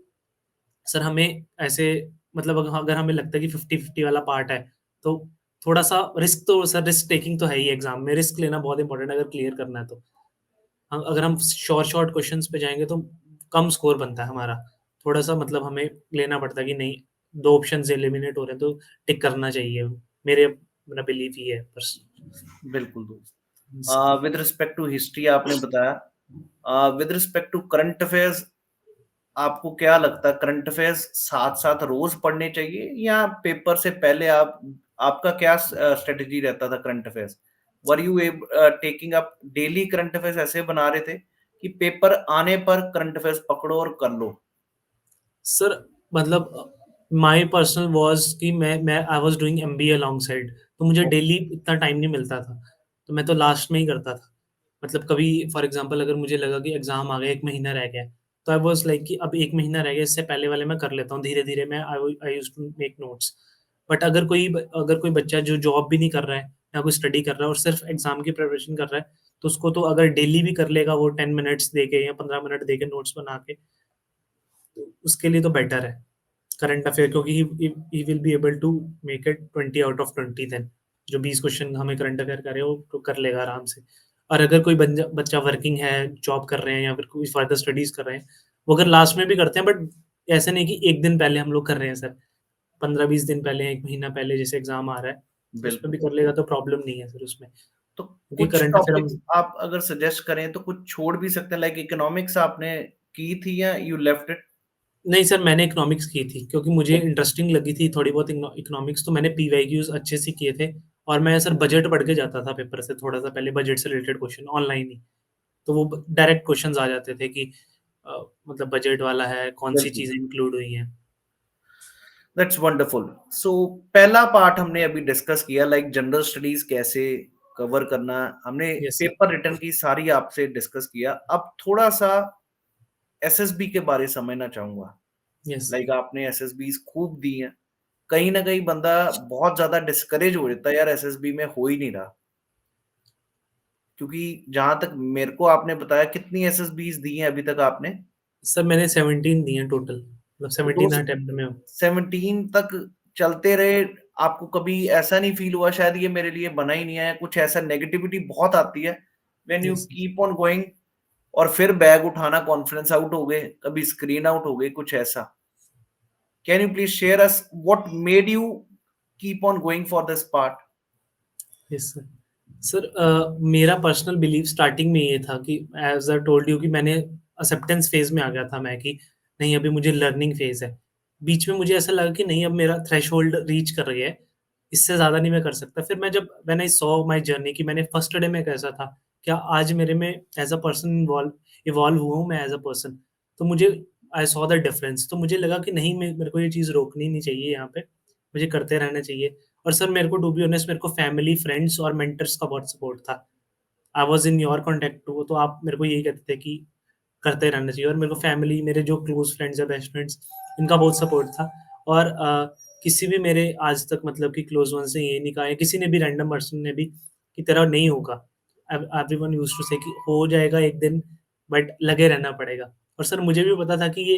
सर हमें ऐसे, मतलब अगर हमें लगता है कि 50-50 वाला पार्ट है, तो थोड़ा-सा रिस्क, तो सर रिस्क टेकिंग तो है ही एग्ज़ाम में, रिस्क लेना बहुत इम्पोर्टेंट है अगर क्लियर करना है तो। अगर हम शॉर्ट क्वेश्चंस पे जाएँगे तो कम स्कोर बनता है हमारा। थोड़ा-सा मतलब हमें लेना पड़ता है कि नहीं, 2 ऑप्शंस एलिमिनेट हो रहे हैं तो टिक करना चाहिए। मेरा बिलीव ये है बस। बिल्कुल दोस्त। जी। विद रिस्पेक्ट टू हिस्ट्री आपने बताया, with respect to current affairs आपको क्या लगता है, करंट अफेयर्स साथ-साथ रोज़ पढ़ने चाहिए या पेपर से पहले आपका क्या स्ट्रैटेजी रहता था current affairs? Were you taking up daily current affairs ऐसे बना रहे थे कि पेपर आने पर करंट अफेयर्स पकड़ो और कर लो? सर मतलब माय पर्सनल वाज़ कि मैं I was doing MBA along side, तो मुझे ओके, डेली इतना टाइम नहीं मिलता था। तो मैं तो लास्ट में ही करता था। मतलब कभी फॉर एग्ज़ाम्पल अगर मुझे लगा कि एग्ज़ाम आ गया, 1 महीना रह गया, तो आई वाज़ लाइक कि अब 1 महीना रह गया, इससे पहले वाले मैं कर लेता हूँ, धीरे-धीरे मैं I used to make notes. But अगर कोई बच्चा जो जॉब भी नहीं कर रहा है, ना कोई स्टडी कर रहा है और सिर्फ़ एग्ज़ाम की प्रिपरेशन कर रहा है, तो उसको तो अगर डेली भी कर लेगा वो 10 मिनट्स दे के या 15 मिनट दे के नोट्स बना के, तो उसके लिए तो बेटर है करंट अफेयर, क्योंकि he will be able to make it 20 out of 20 then. जो 20 क्वेश्चन हमें करंट अफेयर का है वो तो कर लेगा आराम से। और अगर कोई बच्चा वर्किंग है, जॉब कर रहे हैं या फिर कोई फर्दर स्टडीज़ कर रहे हैं, वो अगर लास्ट में भी करते हैं, बट ऐसा नहीं कि 1 दिन पहले हम लोग कर रहे हैं सर। 15-20 दिन पहले, 1 महीना पहले जैसे एग्ज़ाम आ रहा है, तो उसमें भी बिल्कुल। कर लेगा तो प्रॉब्लम नहीं है सर उसमें। तो क्योंकि कुछ करंट अफेयर टॉपिक्स हम, आप अगर सजेस्ट करें तो कुछ छोड़ भी सकते हैं, लाइक इकोनॉमिक्स आपने की थी या यू लेफ्ट इट? नहीं सर मैंने इकोनॉमिक्स की थी क्योंकि मुझे इंटरेस्टिंग लगी थी थोड़ी बहुत इकोनॉमिक्स, तो मैंने पीवाईक्यूज़ अच्छे से किए थे। और मैं सर बजट पढ़ के जाता था पेपर से थोड़ा-सा पहले, बजट से रिलेटेड क्वेश्चन ऑनलाइन ही। तो वो डायरेक्ट क्वेश्चंस आ जाते थे कि मतलब बजट वाला है, कौन-सी बिल्कुल। चीज़ें इंक्लूड हुई हैं। That's wonderful. सो पहला पार्ट हमने अभी डिस्कस किया, लाइक जनरल स्टडीज कैसे कवर करना, हमने यस सर। पेपर रिटर्न की सारी आपसे डिस्कस किया। अब थोड़ा सा एसएसबी के बारे समझना चाहूंगा। यस लाइक आपने एसएसबीज खूब दी हैं, कहीं ना कहीं बंदा बहुत ज्यादा डिस्करेज हो जाता है, यार एसएसबी में हो ही नहीं रहा। क्योंकि जहां तक मेरे को आपने बताया, कितनी एसएसबीज दी हैं अभी तक आपने? सर मैंने 17 दिए हैं टोटल, मतलब तो दो 17 अटेम्प्ट में हूँ। 17 तक चलते रहे, आपको कभी ऐसा नहीं फील हुआ शायद ये मेरे लिए बना ही नहीं है? कुछ ऐसा नेगेटिविटी बहुत आती है when you yes. Keep on going, और फिर बैग उठाना, कॉन्फिडेंस आउट हो गए, कभी स्क्रीन आउट हो गई, कुछ ऐसा। Can you please share us what made you keep on going for this part? Yes sir. Sir मेरा पर्सनल बिलीव स्टार्टिंग में ये था कि एज़ आई टोल्ड यू कि मैंने एक्सेप्टेंस फेज़ में आ गया था मैं कि नहीं, अभी मुझे लर्निंग फेज़ है। बीच में मुझे ऐसा लगा कि नहीं, अब मेरा थ्रेशोल्ड रीच कर गया है, इससे ज़्यादा नहीं मैं कर सकता। फिर मैं जब when I saw my journey कि मैंने फर्स्ट डे में कैसा था, क्या आज मेरे में एज़ अ पर्सन इवॉल्व हुआ हूँ मैं एज़ अ पर्सन, तो मुझे आई सॉ द डिफरेंस। तो मुझे लगा कि नहीं, मेरे को ये चीज़ रोकनी नहीं चाहिए यहाँ पे, मुझे करते रहना चाहिए। और सर मेरे को टू बी ऑनेस्ट मेरे को फैमिली, फ्रेंड्स और मेंटर्स का बहुत सपोर्ट था। I was in your contact too, तो आप मेरे को यही कहते थे कि करते रहना चाहिए। और मेरे को फैमिली, मेरे जो क्लोज़ फ्रेंड्स हैं, बेस्ट फ्रेंड्स, इनका बहुत सपोर्ट था। और किसी भी मेरे आज तक मतलब कि क्लोज़ वन्स ने ये नहीं कहा है, किसी ने भी रैंडम पर्सन ने भी, कि तेरा नहीं होगा। एवरीवन यूज्ड टू से कि हो जाएगा एक दिन, बट लगे रहना पड़ेगा। और सर मुझे भी पता था कि ये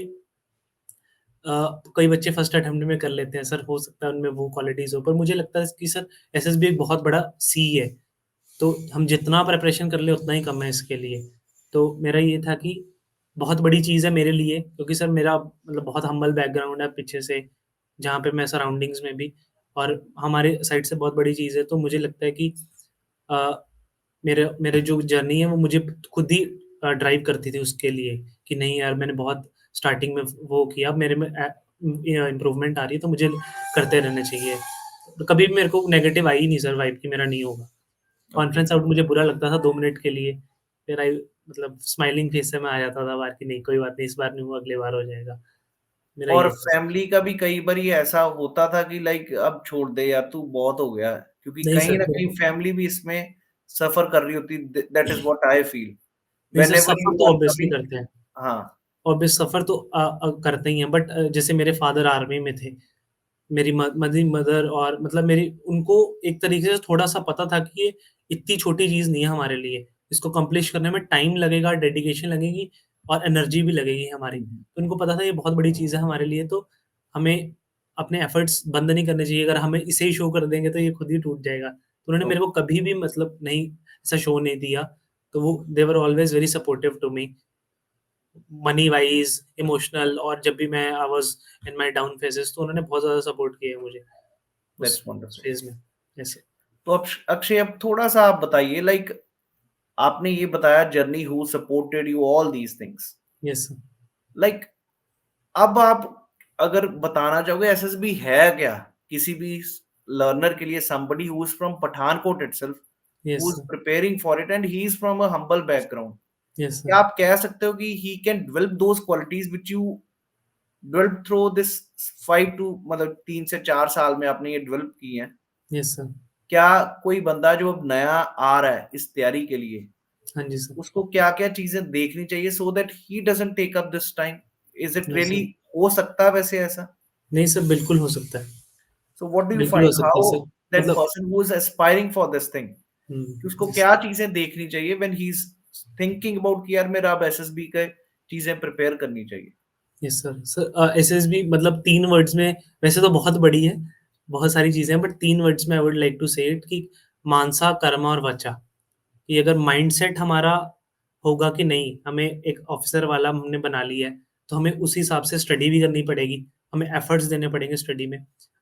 कई बच्चे फर्स्ट अटेम्प्ट में कर लेते हैं सर, हो सकता है उनमें वो क्वालिटीज़ हो, पर मुझे लगता है कि सर एसएसबी एक बहुत बड़ा सी है। तो हम जितना प्रिपरेशन कर लें उतना ही कम है इसके लिए। तो मेरा ये था कि बहुत बड़ी चीज़ है मेरे लिए, क्योंकि सर मेरा मतलब बहुत हम्बल बैकग्राउंड है पीछे से, जहाँ पे मैं सराउंडिंग्स में भी, और हमारे साइड से बहुत बड़ी चीज़ है। तो मुझे लगता है कि अ, मेरे मेरे जो जर्नी है वो मुझे खुद ही ड्राइव करती थी उसके लिए, कि नहीं यार मैंने बहुत स्टार्टिंग में वो किया, अब मेरे में इम्प्रूवमेंट आ रही है, तो मुझे करते रहना चाहिए। तो कभी भी मेरे को नेगेटिव आई ही नहीं सर वाइब कि मेरा नहीं होगा। ओके। कॉन्फ्रेंस आउट मुझे बुरा लगता था 2 मिनट के लिए, फिर मतलब स्माइलिंग फेस से मैं आ जाता था बाहर कि नहीं कोई बात नहीं, इस बार नहीं हुआ, अगली बार हो जाएगा। मेरा और ये था। फैमिली का भी कई बार ये ऐसा होता था कि लाइक अब छोड़ दे यार, तू बहुत हो गया है, क्योंकि नहीं कहीं सर, ना मेरे कहीं को फैमिली भी इसमें सफर कर रही होती। That is what I feel नहीं सर, व्हेनेवर सफ़र यू तो आर ऑब्वियसली कमिंग। करते हैं। हाँ। ऑब्वियस सफ़र तो करते ही हैं, बट जैसे मेरे फादर आर्मी में थे, मेरी मदर, और मतलब मेरी उनको एक तरीके से थोड़ा-सा पता था कि ये इतनी छोटी चीज़ नहीं है हमारे लिए। इसको अकम्प्लिश करने में टाइम लगेगा, डेडिकेशन लगेगी और एनर्जी भी लगेगी हमारी। हम्म। तो उनको पता था ये बहुत बड़ी चीज़ है हमारे लिए, तो हमें अपने एफर्ट्स बंद नहीं करने चाहिए। अगर हमें इसे ही शो कर देंगे तो ये खुद ही टूट जाएगा। तो उन्होंने मेरे को कभी भी मतलब नहीं ऐसा शो नहीं दिया। तो वो they were always very supportive to me, money wise, emotional, और जब भी मैं I was in my down phases तो उन्होंने बहुत ज़्यादा सपोर्ट किया है मुझे दैट्स उस वंडरफुल। फेज़ में। यस, तो अब अक्षय, अब थोड़ा सा आप बताइए, लाइक आपने ये बताया journey who supported you all these things, yes, like अब आप अगर बताना चाहोगे एसएसबी है क्या किसी भी लर्नर के लिए, somebody who is from Pathankot itself, who yes, is preparing for it and he is from a humble background, yes क्या सर, आप कह सकते हो कि he can develop those qualities which you developed through this 5 to मतलब 3 से 4 साल में आपने ये डेवलप की हैं? Yes sir. क्या कोई बंदा जो अब नया आ रहा है इस तैयारी के लिए, हाँ जी सर। उसको क्या-क्या चीजें देखनी चाहिए so that he doesn't take up this time? Is it yes really sir. हो सकता है वैसे ऐसा? नहीं सर, बिल्कुल हो सकता है। So what do you बिल्कुल हो find? सकता है How सर। that मतलब person who is aspiring for this thing, कि उसको यस, क्या चीजें देखनी चाहिए when he's thinking about कि यार मेरा अब एसएसबी के चीजें प्रिपेयर करनी चाहिए? Yes sir. सर एसएसबी मतलब 3 वर्ड्स में, वैसे तो बहुत बड़ी है, बहुत सारी चीज़ें हैं, बट 3 वर्ड्स में आई वुड लाइक टू से इट कि मानसा, कर्म और वचा। कि अगर माइंडसेट हमारा होगा कि नहीं, हमें एक ऑफ़िसर वाला हमने बना लिया है, तो हमें उस हिसाब से स्टडी भी करनी पड़ेगी, हमें एफर्ट्स देने पड़ेंगे स्टडी में।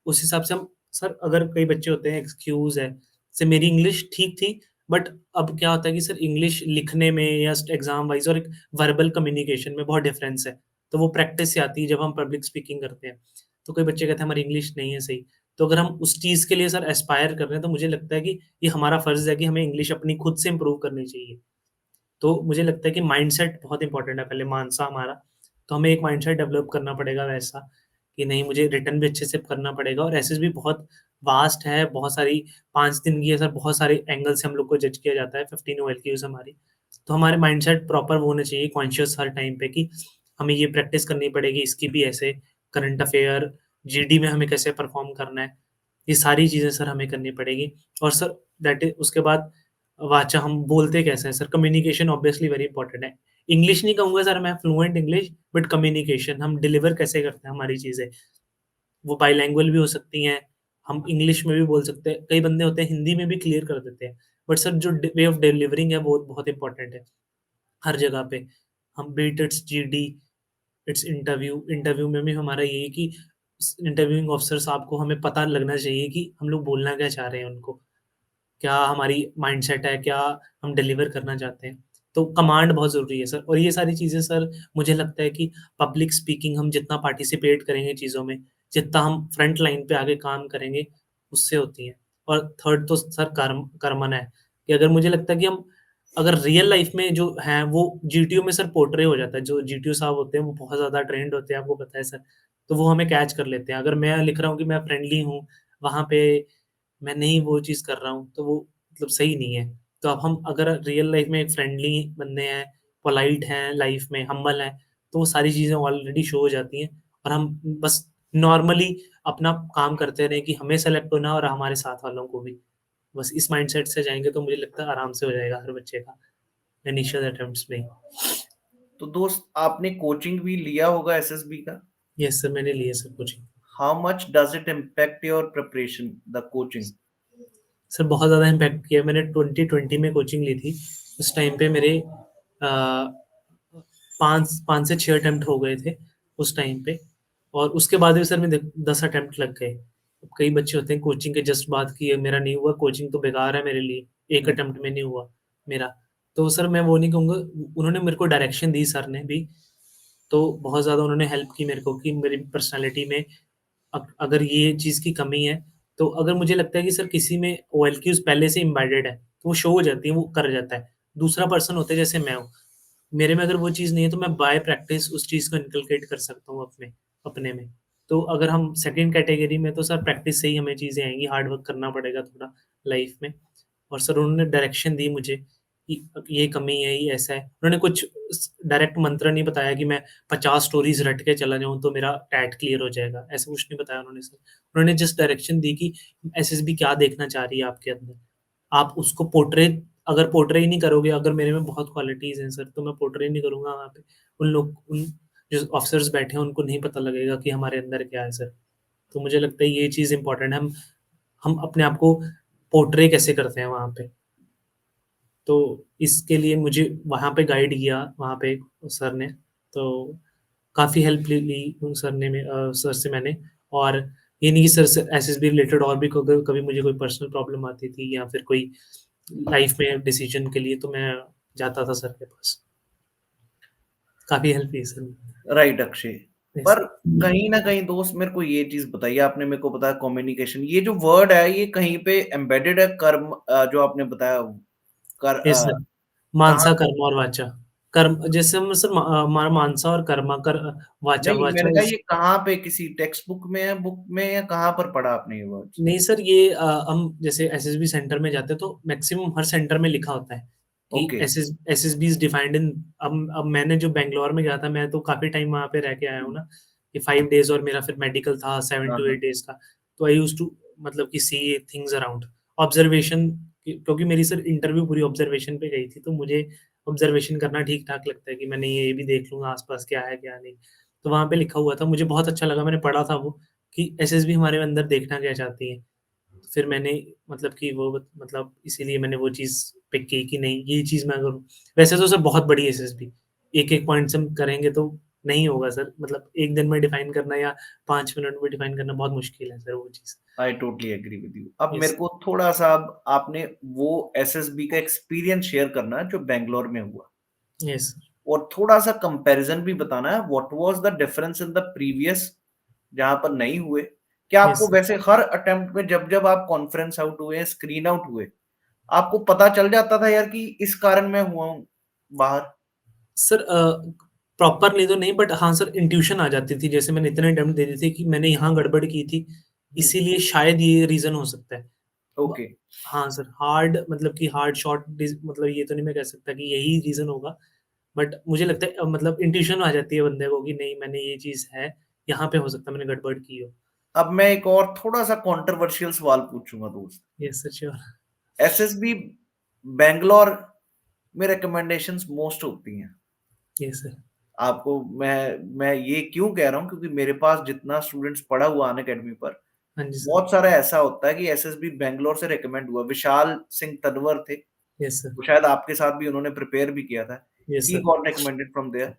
उस हिसाब से हम सर, अगर कई बच्चे होते हैं एक्सक्यूज़ है, जैसे मेरी इंग्लिश ठीक थी, बट अब क्या होता है कि सर इंग्लिश लिखने में या एग्ज़ाम वाइज़ और एक वर्बल कम्युनिकेशन में बहुत डिफरेंस है। तो वो प्रैक्टिस से आती है जब हम पब्लिक स्पीकिंग करते हैं। तो कई बच्चे कहते हैं हमारी इंग्लिश नहीं है सही। तो अगर हम उस चीज़ के लिए सर एस्पायर कर रहे हैं, तो मुझे लगता है कि ये हमारा फ़र्ज़ है कि हमें इंग्लिश अपनी खुद से इम्प्रूव करनी चाहिए। तो मुझे लगता है कि माइंडसेट बहुत इम्पोर्टेंट है, पहले मानसा हमारा। तो हमें एक माइंडसेट डेवलप करना पड़ेगा वैसा, कि नहीं मुझे रिटन भी अच्छे से करना पड़ेगा, और एसएसबी बहुत वास्ट है, बहुत सारी 5 दिन की है सर, बहुत सारे एंगल से हम लोग को जज किया जाता है, 15 ओएलक्यूज़ हमारी। तो हमारे माइंडसेट प्रॉपर वो होने चाहिए, कॉन्शियस हर टाइम पे कि हमें ये प्रैक्टिस करनी पड़ेगी, इसकी भी ऐसे, करंट अफेयर, जीडी में हमें कैसे परफ़ॉर्म करना है। ये सारी चीज़ें सर हमें करनी पड़ेगी। और सर दैट इज़ उसके बाद वाचा, हम बोलते कैसे हैं sir, communication obviously very important है। इंग्लिश नहीं कहूँगा सर मैं फ्लुएंट इंग्लिश, बट कम्युनिकेशन हम डिलीवर कैसे करते हैं हमारी चीज़ें, वो बाइलैंग्युअल भी हो सकती हैं, हम इंग्लिश में भी बोल सकते हैं, कई बंदे होते हैं हिंदी में भी क्लियर कर देते हैं। बट सर जो वे ऑफ डिलीवरिंग है वो बहुत इंपॉर्टेंट है हर जगह पे। हम beat it's GD, it's interview, interview में भी हमारा ये है कि इंटरव्यूइंग ऑफिसर साहब को हमें पता लगना चाहिए कि हम लोग बोलना क्या चाह रहे हैं उनको। क्या हमारी माइंडसेट है, क्या हम डिलीवर करना चाहते हैं। तो कमांड बहुत ज़रूरी है सर, और ये सारी चीज़ें सर मुझे लगता है कि पब्लिक स्पीकिंग हम जितना पार्टिसिपेट करेंगे चीज़ों में, जितना हम फ्रंट लाइन पे आगे काम करेंगे, उससे होती हैं। और थर्ड तो सर कर्मन है, कि अगर मुझे लगता है कि हम अगर रियल लाइफ में जो हैं वो जीटीओ में सर पोर्ट्रे हो जाता है, जो जीटीओ साहब होते हैं वो बहुत ज़्यादा ट्रेंड होते हैं, आपको पता है सर, तो वो हमें कैच कर लेते हैं। अगर मैं लिख रहा हूँ कि मैं फ्रेंडली हूँ, वहाँ पे मैं नहीं वो चीज़ कर रहा हूँ, तो वो मतलब सही नहीं है। तो अब हम अगर रियल लाइफ में एक फ्रेंडली बंदे हैं, पोलाइट हैं लाइफ में, हम्बल हैं, तो वो सारी चीज़ें ऑलरेडी शो हो जाती हैं, और हम बस नॉर्मली अपना काम करते रहें कि हमें सेलेक्ट होना है और हमारे साथ वालों को भी। बस इस माइंडसेट से जाएँगे तो मुझे लगता है आराम से हो जाएगा हर बच्चे का, इनिशियल अटेम्प्ट्स में ही। तो दोस्त, आपने कोचिंग भी लिया होगा एसएसबी का? यस सर, मैंने लिए सब कुछ। How much does it impact your preparation, the coaching? Sir बहुत ज़्यादा इम्पैक्ट किया। मैंने 2020 में कोचिंग ली थी। उस टाइम पे मेरे 5 से 6 अटेम्प्ट हो गए थे उस टाइम पे, और उसके बाद भी सर मेरे 10 अटेम्प्ट लग गए। अब कई बच्चे होते हैं कोचिंग के जस्ट बाद कि ये मेरा नहीं हुआ, कोचिंग तो बेकार है मेरे लिए, एक अटेम्प्ट में नहीं हुआ मेरा। तो सर मैं वो नहीं कहूँगा, उन्होंने मेरे को डायरेक्शन दी सर ने भी, तो बहुत ज़्यादा उन्होंने हेल्प की मेरे को कि मेरी पर्सनैलिटी में अगर ये चीज़ की कमी है, तो अगर मुझे लगता है कि सर किसी में ओएलक्यूज़ पहले से एम्बेडेड है, तो वो शो हो जाती है, वो कर जाता है। दूसरा पर्सन होता है जैसे मैं हूँ, मेरे में अगर वो चीज़ नहीं है तो मैं बाय प्रैक्टिस उस चीज़ को इनकलकेट कर सकता हूँ अपने में। तो अगर हम सेकंड कैटेगरी में तो सर प्रैक्टिस से ही हमें चीज़ें आएँगी, हार्ड वर्क करना पड़ेगा थोड़ा लाइफ़ में। और सर उन्होंने डायरेक्शन दी मुझे कि ये कमी है, ये ऐसा है। उन्होंने कुछ डायरेक्ट मंत्र नहीं बताया कि मैं 50 स्टोरीज़ रट के चला जाऊँ तो मेरा टैट क्लियर हो जाएगा, ऐसा कुछ नहीं बताया उन्होंने सर। उन्होंने जस्ट डायरेक्शन दी कि एसएसबी क्या देखना चाह रही है आपके अंदर। आप उसको अगर पोर्ट्रे ही नहीं करोगे, अगर मेरे में बहुत क्वालिटीज़ हैं सर, तो मैं पोर्ट्रे नहीं करूँगा वहाँ पे। उन जो ऑफ़िसर्स बैठे हैं उनको नहीं पता लगेगा कि हमारे अंदर क्या है सर। तो मुझे लगता है ये चीज़ इम्पोर्टेंट है, हम अपने आप को पोर्ट्रे कैसे करते हैं वहाँ पे। तो इसके लिए मुझे वहाँ पे गाइड किया, वहाँ पे सर ने, तो काफ़ी हेल्प ली उन सर से मैंने। और ये नहीं कि सर से एसएसबी रिलेटेड और भी कभी मुझे कोई पर्सनल प्रॉब्लम आती थी या फिर कोई लाइफ में डिसीजन के लिए, तो मैं जाता था सर के पास। काफ़ी हेल्प की सर ने। राइट अक्षय। यस। पर कहीं ना कहीं दोस्त, मेरे को ये चीज बताइए, आपने मेरे को बताया कम्युनिकेशन, ये जो वर्ड है ये कहीं पे एम्बेडेड है, कर्म जो आपने बताया, कर यस सर। कहाँ मानसा, पे? कर्म और वाचा। कर्म जैसे हम सर मानसा और कर्मा वाचा नहीं, वाचा मैंने कहा ये कहाँ पे, किसी टेक्स्ट बुक में है, बुक में, या कहाँ पर पढ़ा आपने ये वर्ड्स? नहीं सर, ये हम जैसे एसएसबी सेंटर में जाते हैं तो मैक्सिमम हर सेंटर में लिखा होता है कि okay. SSB is defined in. अब मैंने जो बैंगलोर में गया था, मैं तो काफ़ी टाइम वहाँ पे रह के आया हूँ ना, कि 5 डेज़ और मेरा फिर मेडिकल था 7 हाँ टू हाँ। 8 डेज़ का। तो आई यूज्ड टू मतलब कि सी थिंग्स अराउंड ऑब्जर्वेशन, क्योंकि मेरी सर इंटरव्यू पूरी ऑब्जर्वेशन पे गई थी, तो मुझे ऑब्जर्वेशन करना ठीक-ठाक लगता है कि मैं नहीं ये भी देख लूँगा आस-पास क्या है, क्या नहीं। तो वहाँ पे लिखा हुआ था, मुझे बहुत अच्छा लगा, मैंने पढ़ा था वो कि एसएसबी हमारे अंदर देखना क्या चाहती है। फिर मैंने मतलब कि वो मतलब इसीलिए मैंने वो चीज़ पिक की कि नहीं ये चीज़ मैं करूँ। वैसे तो सर बहुत बड़ी है एसएसबी, एक-एक पॉइंट से हम करेंगे तो नहीं होगा सर, मतलब 1 दिन में डिफाइन करना या 5 मिनट में डिफाइन करना बहुत मुश्किल है सर वो चीज़। I totally agree with you. अब यस, मेरे को थोड़ा सा, अब आपने वो एसएसबी का एक्सपीरियंस शेयर करना है जो बैंगलोर में हुआ, यस, और थोड़ा सा कंपैरिजन भी बताना है, what was the difference in the previous जहां पर नहीं हुए। क्या आपको यस। वैसे हर अटेम्प्ट में, जब जब आप कॉन्फ्रेंस आउट हुए, स्क्रीन आउट हुए, आपको पता चल जाता था यार कि इस कारण मैं हुआ हूँ बाहर? सर प्रॉपरली तो नहीं, बट हाँ सर, इंट्यूशन आ जाती थी, जैसे मैंने इतने अटेम्प्ट दे दिए थे कि मैंने यहाँ गड़बड़ की थी, इसीलिए शायद ये रीज़न हो सकता है। ब ओके। हाँ सर, हार्ड मतलब कि हार्ड शॉट मतलब ये तो नहीं मैं कह सकता कि यही रीज़न होगा, बट मुझे लगता है मतलब इंट्यूशन आ जाती है बंदे को कि नहीं मैंने ये चीज़ है, यहाँ पे हो सकता है मैंने गड़बड़ की हो। अब मैं एक और थोड़ा सा कंट्रोवर्शियल सवाल पूछूंगा दोस्त। Yes sir, sure. SSB Bangalore में रिकमेंडेशंस मोस्ट होती हैं यस सर। आपको। मैं ये क्यों कह रहा हूँ, क्योंकि मेरे पास जितना स्टूडेंट्स पढ़ा हुआ अन अकेडमी पर, हाँ जी सर। बहुत सारा ऐसा होता है कि एसएसबी बैंगलोर से रिकमेंड हुआ। विशाल सिंह तनवर थे, यस सर। वो शायद आपके साथ भी उन्होंने प्रिपेयर भी किया था। यस ही sir. Got recommended from there.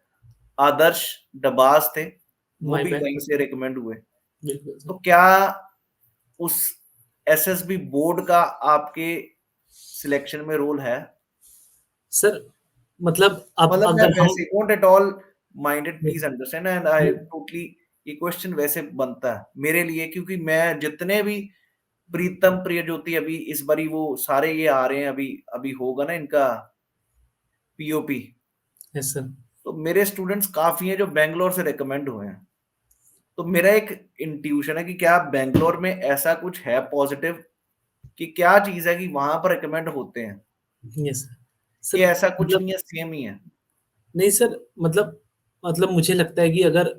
Adarsh Dabas थे, वो माय भी बैड वहीं से रिकमेंड हुए। बिल्कुल सर। तो क्या उस एसएसबी बोर्ड का आपके सिलेक्शन में रोल है? सर मतलब अब मतलब मैं अगर हम वैसे don't at all minded, please yes, understand and I yes, totally, ये क्वेश्चन वैसे बनता है मेरे लिए, क्योंकि मैं जितने भी प्रीतम प्रियज्योति अभी इस बारी वो सारे ये आ रहे हैं, अभी अभी होगा ना इनका पीओपी, यस सर, तो मेरे स्टूडेंट्स काफी हैं जो बैंगलोर से रिकमेंड हुए हैं। तो मेरा एक इंट्यूशन है कि क्या बैंगलोर में ऐसा कुछ है पॉजिटिव, कि क्या चीज है कि वहां पर रिकमेंड होते हैं, यस सर। कि सर ऐसा कुछ मतलब नहीं है, सेम ही है? नहीं सर, मतलब मुझे लगता है कि अगर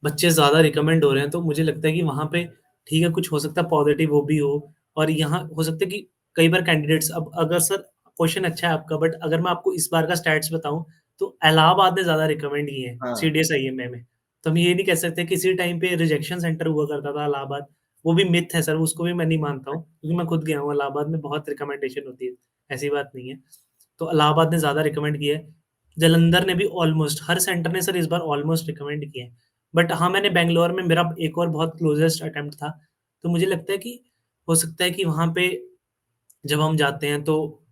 बच्चे ज़्यादा रिकमेंड हो रहे हैं, तो मुझे लगता है कि वहाँ पे ठीक है, कुछ हो सकता है पॉज़िटिव वो भी हो, और यहाँ हो सकता है कि कई बार कैंडिडेट्स, अब अगर सर क्वेश्चन अच्छा है आपका, बट अगर मैं आपको इस बार का स्टैट्स बताऊँ, तो इलाहाबाद ने ज़्यादा रिकमेंड किए हैं हाँ। सीडीएस आईएमए में। तो हम ये नहीं कह सकते, किसी टाइम पे रिजेक्शन सेंटर हुआ करता था इलाहाबाद, वो भी मिथ है सर, उसको भी मैं नहीं मानता हूँ, क्योंकि मैं खुद गया हूँ इलाहाबाद में, बहुत रिकमेंडेशन होती है, ऐसी बात नहीं है। तो इलाहाबाद ने ज़्यादा रिकमेंड किया है। जालंधर ने भी ऑलमोस्ट, हर सेंटर ने सर इस बार ऑलमोस्ट रिकमेंड किए हैं। बट हाँ, मैंने बैंगलोर में मेरा एक और बहुत क्लोज़ेस्ट अटेम्प्ट था, तो मुझे लगता है कि हो सकता है कि वहाँ पे जब हम जाते हैं, तो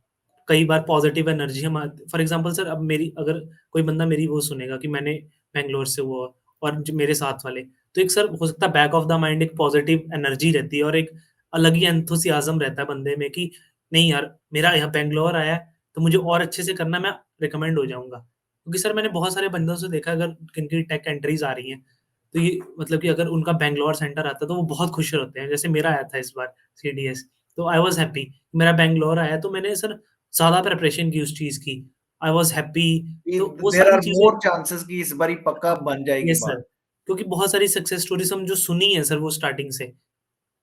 कई बार पॉज़िटिव एनर्जी हम फॉर एग्ज़ाम्पल सर, अब मेरी अगर कोई बंदा मेरी वो सुनेगा कि मैंने बैंगलोर से हुआ, और जो मेरे साथ वाले, तो एक सर हो सकता है बैक ऑफ द माइंड एक पॉज़िटिव एनर्जी रहती है, और एक अलग ही एंथुसियाज़्म रहता है बंदे में कि नहीं यार, मेरा यहाँ बैंगलोर आया है, तो मुझे और अच्छे से करना है, मैं रिकमेंड हो जाऊँगा। क्योंकि सर मैंने बहुत सारे बंदों से देखा है, अगर जिनकी टेक एंट्रीज़ आ रही हैं, तो ये मतलब कि अगर उनका बैंगलोर सेंटर आता है, तो वो बहुत खुश होते हैं। जैसे मेरा आया था इस बार सीडीएस, तो आई वाज़ हैप्पी। मेरा बैंगलोर आया, तो मैंने सर ज़्यादा प्रिपरेशन की उस चीज़ की। आई वाज़ हैप्पी, तो वो देयर सारी आर चीज़ें। मोर चांसेस कि इस बारी पक्का बन जाएगी यस सर, बात। क्योंकि बहुत सारी सक्सेस स्टोरीज़ हम जो सुनी है सर वो स्टार्टिंग से,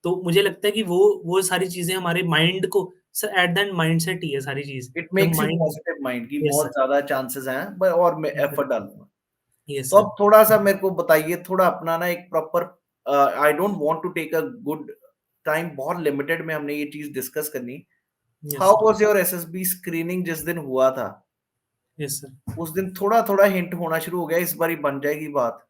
तो मुझे लगता है कि वो सारी चीज़ें हमारे माइंड को, sir at the end mindset ही है सारी चीज़। इट जब makes you mind. Positive mind की यस बहुत सर, ज्यादा चांसेस हैं, और मैं यस सर, एफर्ट डालूंगा। यस तो सर, अब थोड़ा सा मेरे को बताइए, थोड़ा अपना ना एक proper, I don't want to take a good time, बहुत लिमिटेड में हमने ये चीज डिस्कस करनी। Yes how sir, was your SSB screening जिस दिन हुआ था? Yes sir. उस दिन थोड़ा थोड़ा हिंट होना शुरू हो गया इस बारी बन जाएगी बात?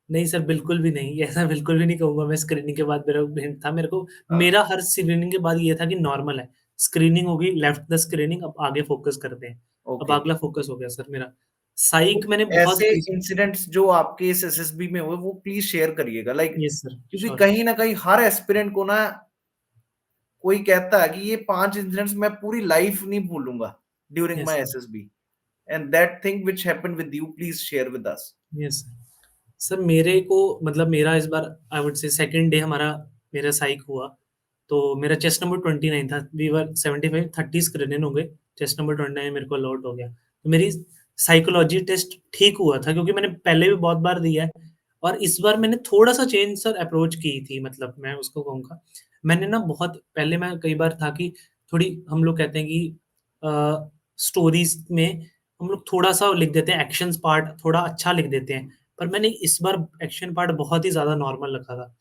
नहीं सर, बिल्कुल भी नहीं, ऐसा बिल्कुल भी नहीं कहूँगा मैं। स्क्रीनिंग के बाद मेरा हिंट था, मेरे को हाँ। मेरा हर स्क्रीनिंग के बाद ये था कि नॉर्मल है। स्क्रीनिंग होगी, लेफ्ट द स्क्रीनिंग, अब आगे फ़ोकस करते हैं। अब ओके। अगला फ़ोकस हो गया सर मेरा। साइक तो मैंने बहुत ऐसे रिस इंसिडेंट्स जो आपके इस एसएसबी में हुए वो प्लीज शेयर करिएगा, लाइक, यस सर, क्योंकि श्योर। कहीं ना कहीं हर एस्पिरेंट को ना कोई कहता है कि ये 5 इंसिडेंट्स मैं पूरी लाइफ नहीं भूलूंगा during yes my sir, SSB, and that thing which happened with you, please share with us. Yes sir. Sir मेरे को मतलब मेरा इस बार I would say second day हमारा मेरा साइक हुआ, तो मेरा चेस्ट नंबर 29 था। वी वर 75 30 स्क्रीनिंग हो गए, चेस्ट नंबर 29 मेरे को अलॉट हो गया। तो मेरी साइकोलॉजी टेस्ट ठीक हुआ था, क्योंकि मैंने पहले भी बहुत बार दिया है, और इस बार मैंने थोड़ा-सा चेंज सर अप्रोच की थी, मतलब मैं उसको कहूँगा। मैंने ना बहुत पहले मैं कई बार था कि थोड़ी हम लोग कहते हैं कि स्टोरीज़ में हम लोग थोड़ा-सा लिख देते हैं, एक्शंस पार्ट थोड़ा अच्छा लिख देते हैं। पर मैंने इस बार एक्शन पार्ट बहुत ही ज़्यादा नॉर्मल रखा था।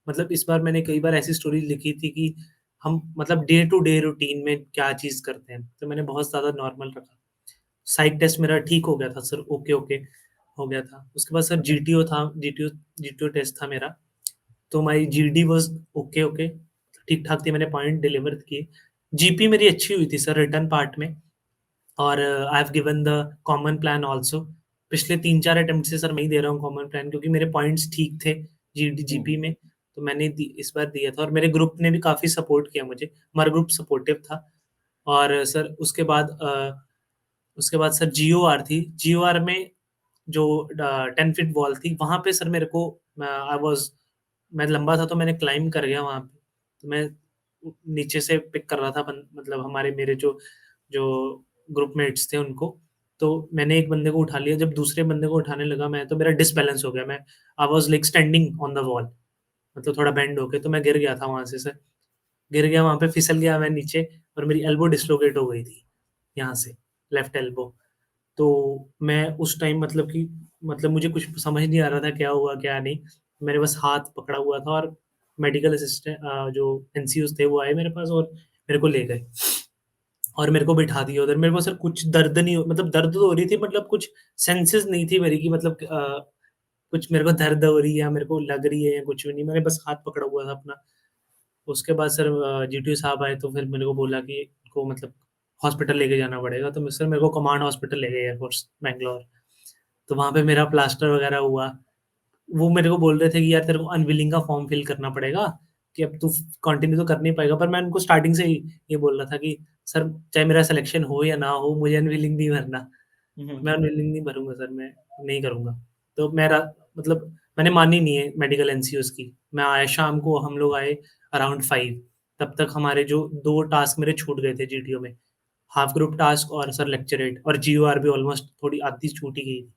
मतलब इस बार मैंने कई बार ऐसी स्टोरी लिखी थी कि हम मतलब डे टू डे रूटीन में क्या चीज़ करते हैं, तो मैंने बहुत ज़्यादा नॉर्मल रखा। साइक टेस्ट मेरा ठीक हो गया था सर, ओके, ओके हो गया था। उसके बाद सर जीटीओ था, जीटीओ टेस्ट था मेरा, तो माई जीडी वाज़ ओके, ओके, ठीक-ठाक थी, मैंने पॉइंट डिलीवर किए। जीपी मेरी अच्छी हुई थी सर रिटन पार्ट में, और आई have given the common plan also. पिछले 3-4 अटेम्प्ट से सर मैं ही दे रहा हूँ कॉमन प्लान, क्योंकि मेरे पॉइंट्स ठीक थे जीपी में, तो मैंने दी इस बार दिया था, और मेरे ग्रुप ने भी काफ़ी सपोर्ट किया मुझे। हमारा ग्रुप सपोर्टिव था। और सर उसके बाद सर जीओआर थी। जीओआर में जो 10 फीट वॉल थी, वहाँ पे सर मेरे को मैं लंबा था, तो मैंने क्लाइंब कर गया वहाँ पे। तो मैं नीचे से पिक कर रहा था मतलब हमारे मेरे जो जो ग्रुपमेट्स थे उनको। तो मैंने एक बंदे को उठा लिया, जब दूसरे बंदे को उठाने लगा मैं, तो मेरा डिसबैलेंस हो गया। मैं I was like standing on the wall, मतलब थोड़ा बेंड होके, तो मैं गिर गया था वहाँ से सर। गिर गया वहाँ पे, फिसल गया मैं नीचे, और मेरी एल्बो डिस्लोकेट हो गई थी यहाँ से, लेफ्ट एल्बो। तो मैं उस टाइम मतलब मुझे कुछ समझ नहीं आ रहा था क्या हुआ, क्या नहीं। मेरे बस हाथ पकड़ा हुआ था, और मेडिकल असिस्टेंट जो एनसीयूज़ थे वो आए मेरे पास, और मेरे को ले गए, और मेरे को बिठा दिया उधर। मेरे को सर कुछ दर्द नहीं हो, मतलब दर्द तो हो रही थी, मतलब कुछ सेंसेस नहीं थी मेरी कि मतलब कुछ मेरे को दर्द हो रही है या मेरे को लग रही है या कुछ भी नहीं। मैंने बस हाथ पकड़ा हुआ था अपना। उसके बाद सर जीटीओ साहब आए, तो फिर मेरे को बोला कि इनको मतलब हॉस्पिटल लेके जाना पड़ेगा। तो मैं सर मेरे को कमांड हॉस्पिटल ले गए एयरफोर्स बैंगलोर। तो वहाँ पे मेरा प्लास्टर वगैरह हुआ। वो मेरे को बोल रहे थे कि यार तेरे को अनविलिंग का फॉर्म फिल करना पड़ेगा कि अब तू कंटिन्यू तो कर नहीं पाएगा। पर मैं उनको स्टार्टिंग से ही ये बोल रहा था कि सर चाहे मेरा सिलेक्शन हो या ना हो, मुझे अनविलिंग नहीं भरना। मैं अनविलिंग नहीं भरूँगा सर, मैं नहीं करूँगा। तो मेरा मतलब मैंने मानी नहीं है मेडिकल एनसीओज़ की। मैं आया शाम को, हम लोग आए अराउंड 5, तब तक हमारे जो 2 टास्क मेरे छूट गए थे जीटीओ में। हाफ ग्रुप टास्क और सर लेक्चरेट, और जीओआर भी ऑलमोस्ट थोड़ी आधी छूट ही गई थी।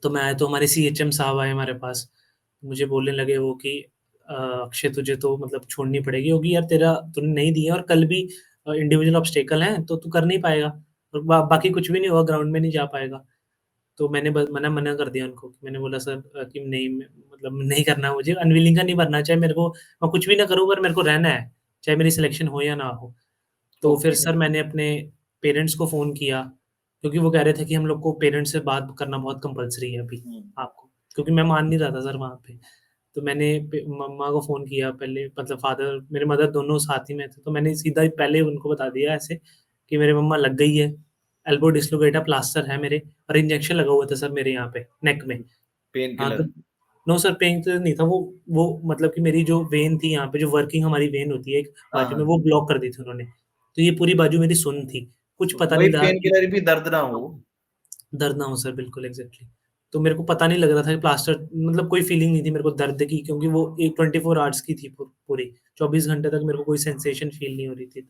तो मैं आया तो हमारे सीएचएम साहब आए हमारे पास। मुझे बोलने लगे वो कि अक्षय तुझे तो मतलब छोड़नी पड़ेगी क्योंकि यार तेरा तूने नहीं दिया और कल भी इंडिविजुअल ऑब्स्टेकल हैं तो तू कर नहीं पाएगा और बाकी कुछ भी नहीं होगा, ग्राउंड में नहीं जा पाएगा। तो मैंने मना मना कर दिया उनको। मैंने बोला सर कि नहीं मतलब नहीं करना, मुझे अनविलिंग का नहीं भरना, चाहे मेरे को मैं कुछ भी ना करूँ पर मेरे को रहना है, चाहे मेरी सिलेक्शन हो या ना हो। तो फिर ओके। सर मैंने अपने पेरेंट्स को फ़ोन किया, क्योंकि वो कह रहे थे कि हम लोग को पेरेंट्स से बात करना बहुत कंपल्सरी है अभी आपको, क्योंकि मैं मान नहीं रहा था सर वहाँ पे। तो मैंने मम्मा को फ़ोन किया पहले, मतलब फादर मेरे मदर दोनों साथ ही में थे, तो मैंने सीधा ही पहले उनको बता दिया ऐसे कि मेरे मम्मा लग गई है, एल्बो डिस्लोकेट है, प्लास्टर है मेरे और इंजेक्शन लगा हुआ था सर मेरे यहाँ पे नेक में। पेन हाँ, तो killer. No sir pain killer नहीं था वो मतलब कि मेरी जो वेन थी यहाँ पे, जो वर्किंग हमारी वेन होती है एक हाँ, बाजू में, हाँ। वो ब्लॉक कर दी थी उन्होंने। तो ये पूरी बाजू मेरी सुन्न थी। कुछ पता वही नहीं था पेन कि किलर भी दर्द ना हो। हाँ, दर्द ना हो सर, बिल्कुल एग्ज़ैक्टली। तो मेरे को पता नहीं लग रहा था कि प्लास्टर, मतलब कोई फीलिंग नहीं थी मेरे को दर्द की, क्योंकि वो एक 24 आवर्स की थी पूरी। 24 घंटे तक मेरे को कोई सेंसेशन फ़ील नहीं हो रही थी।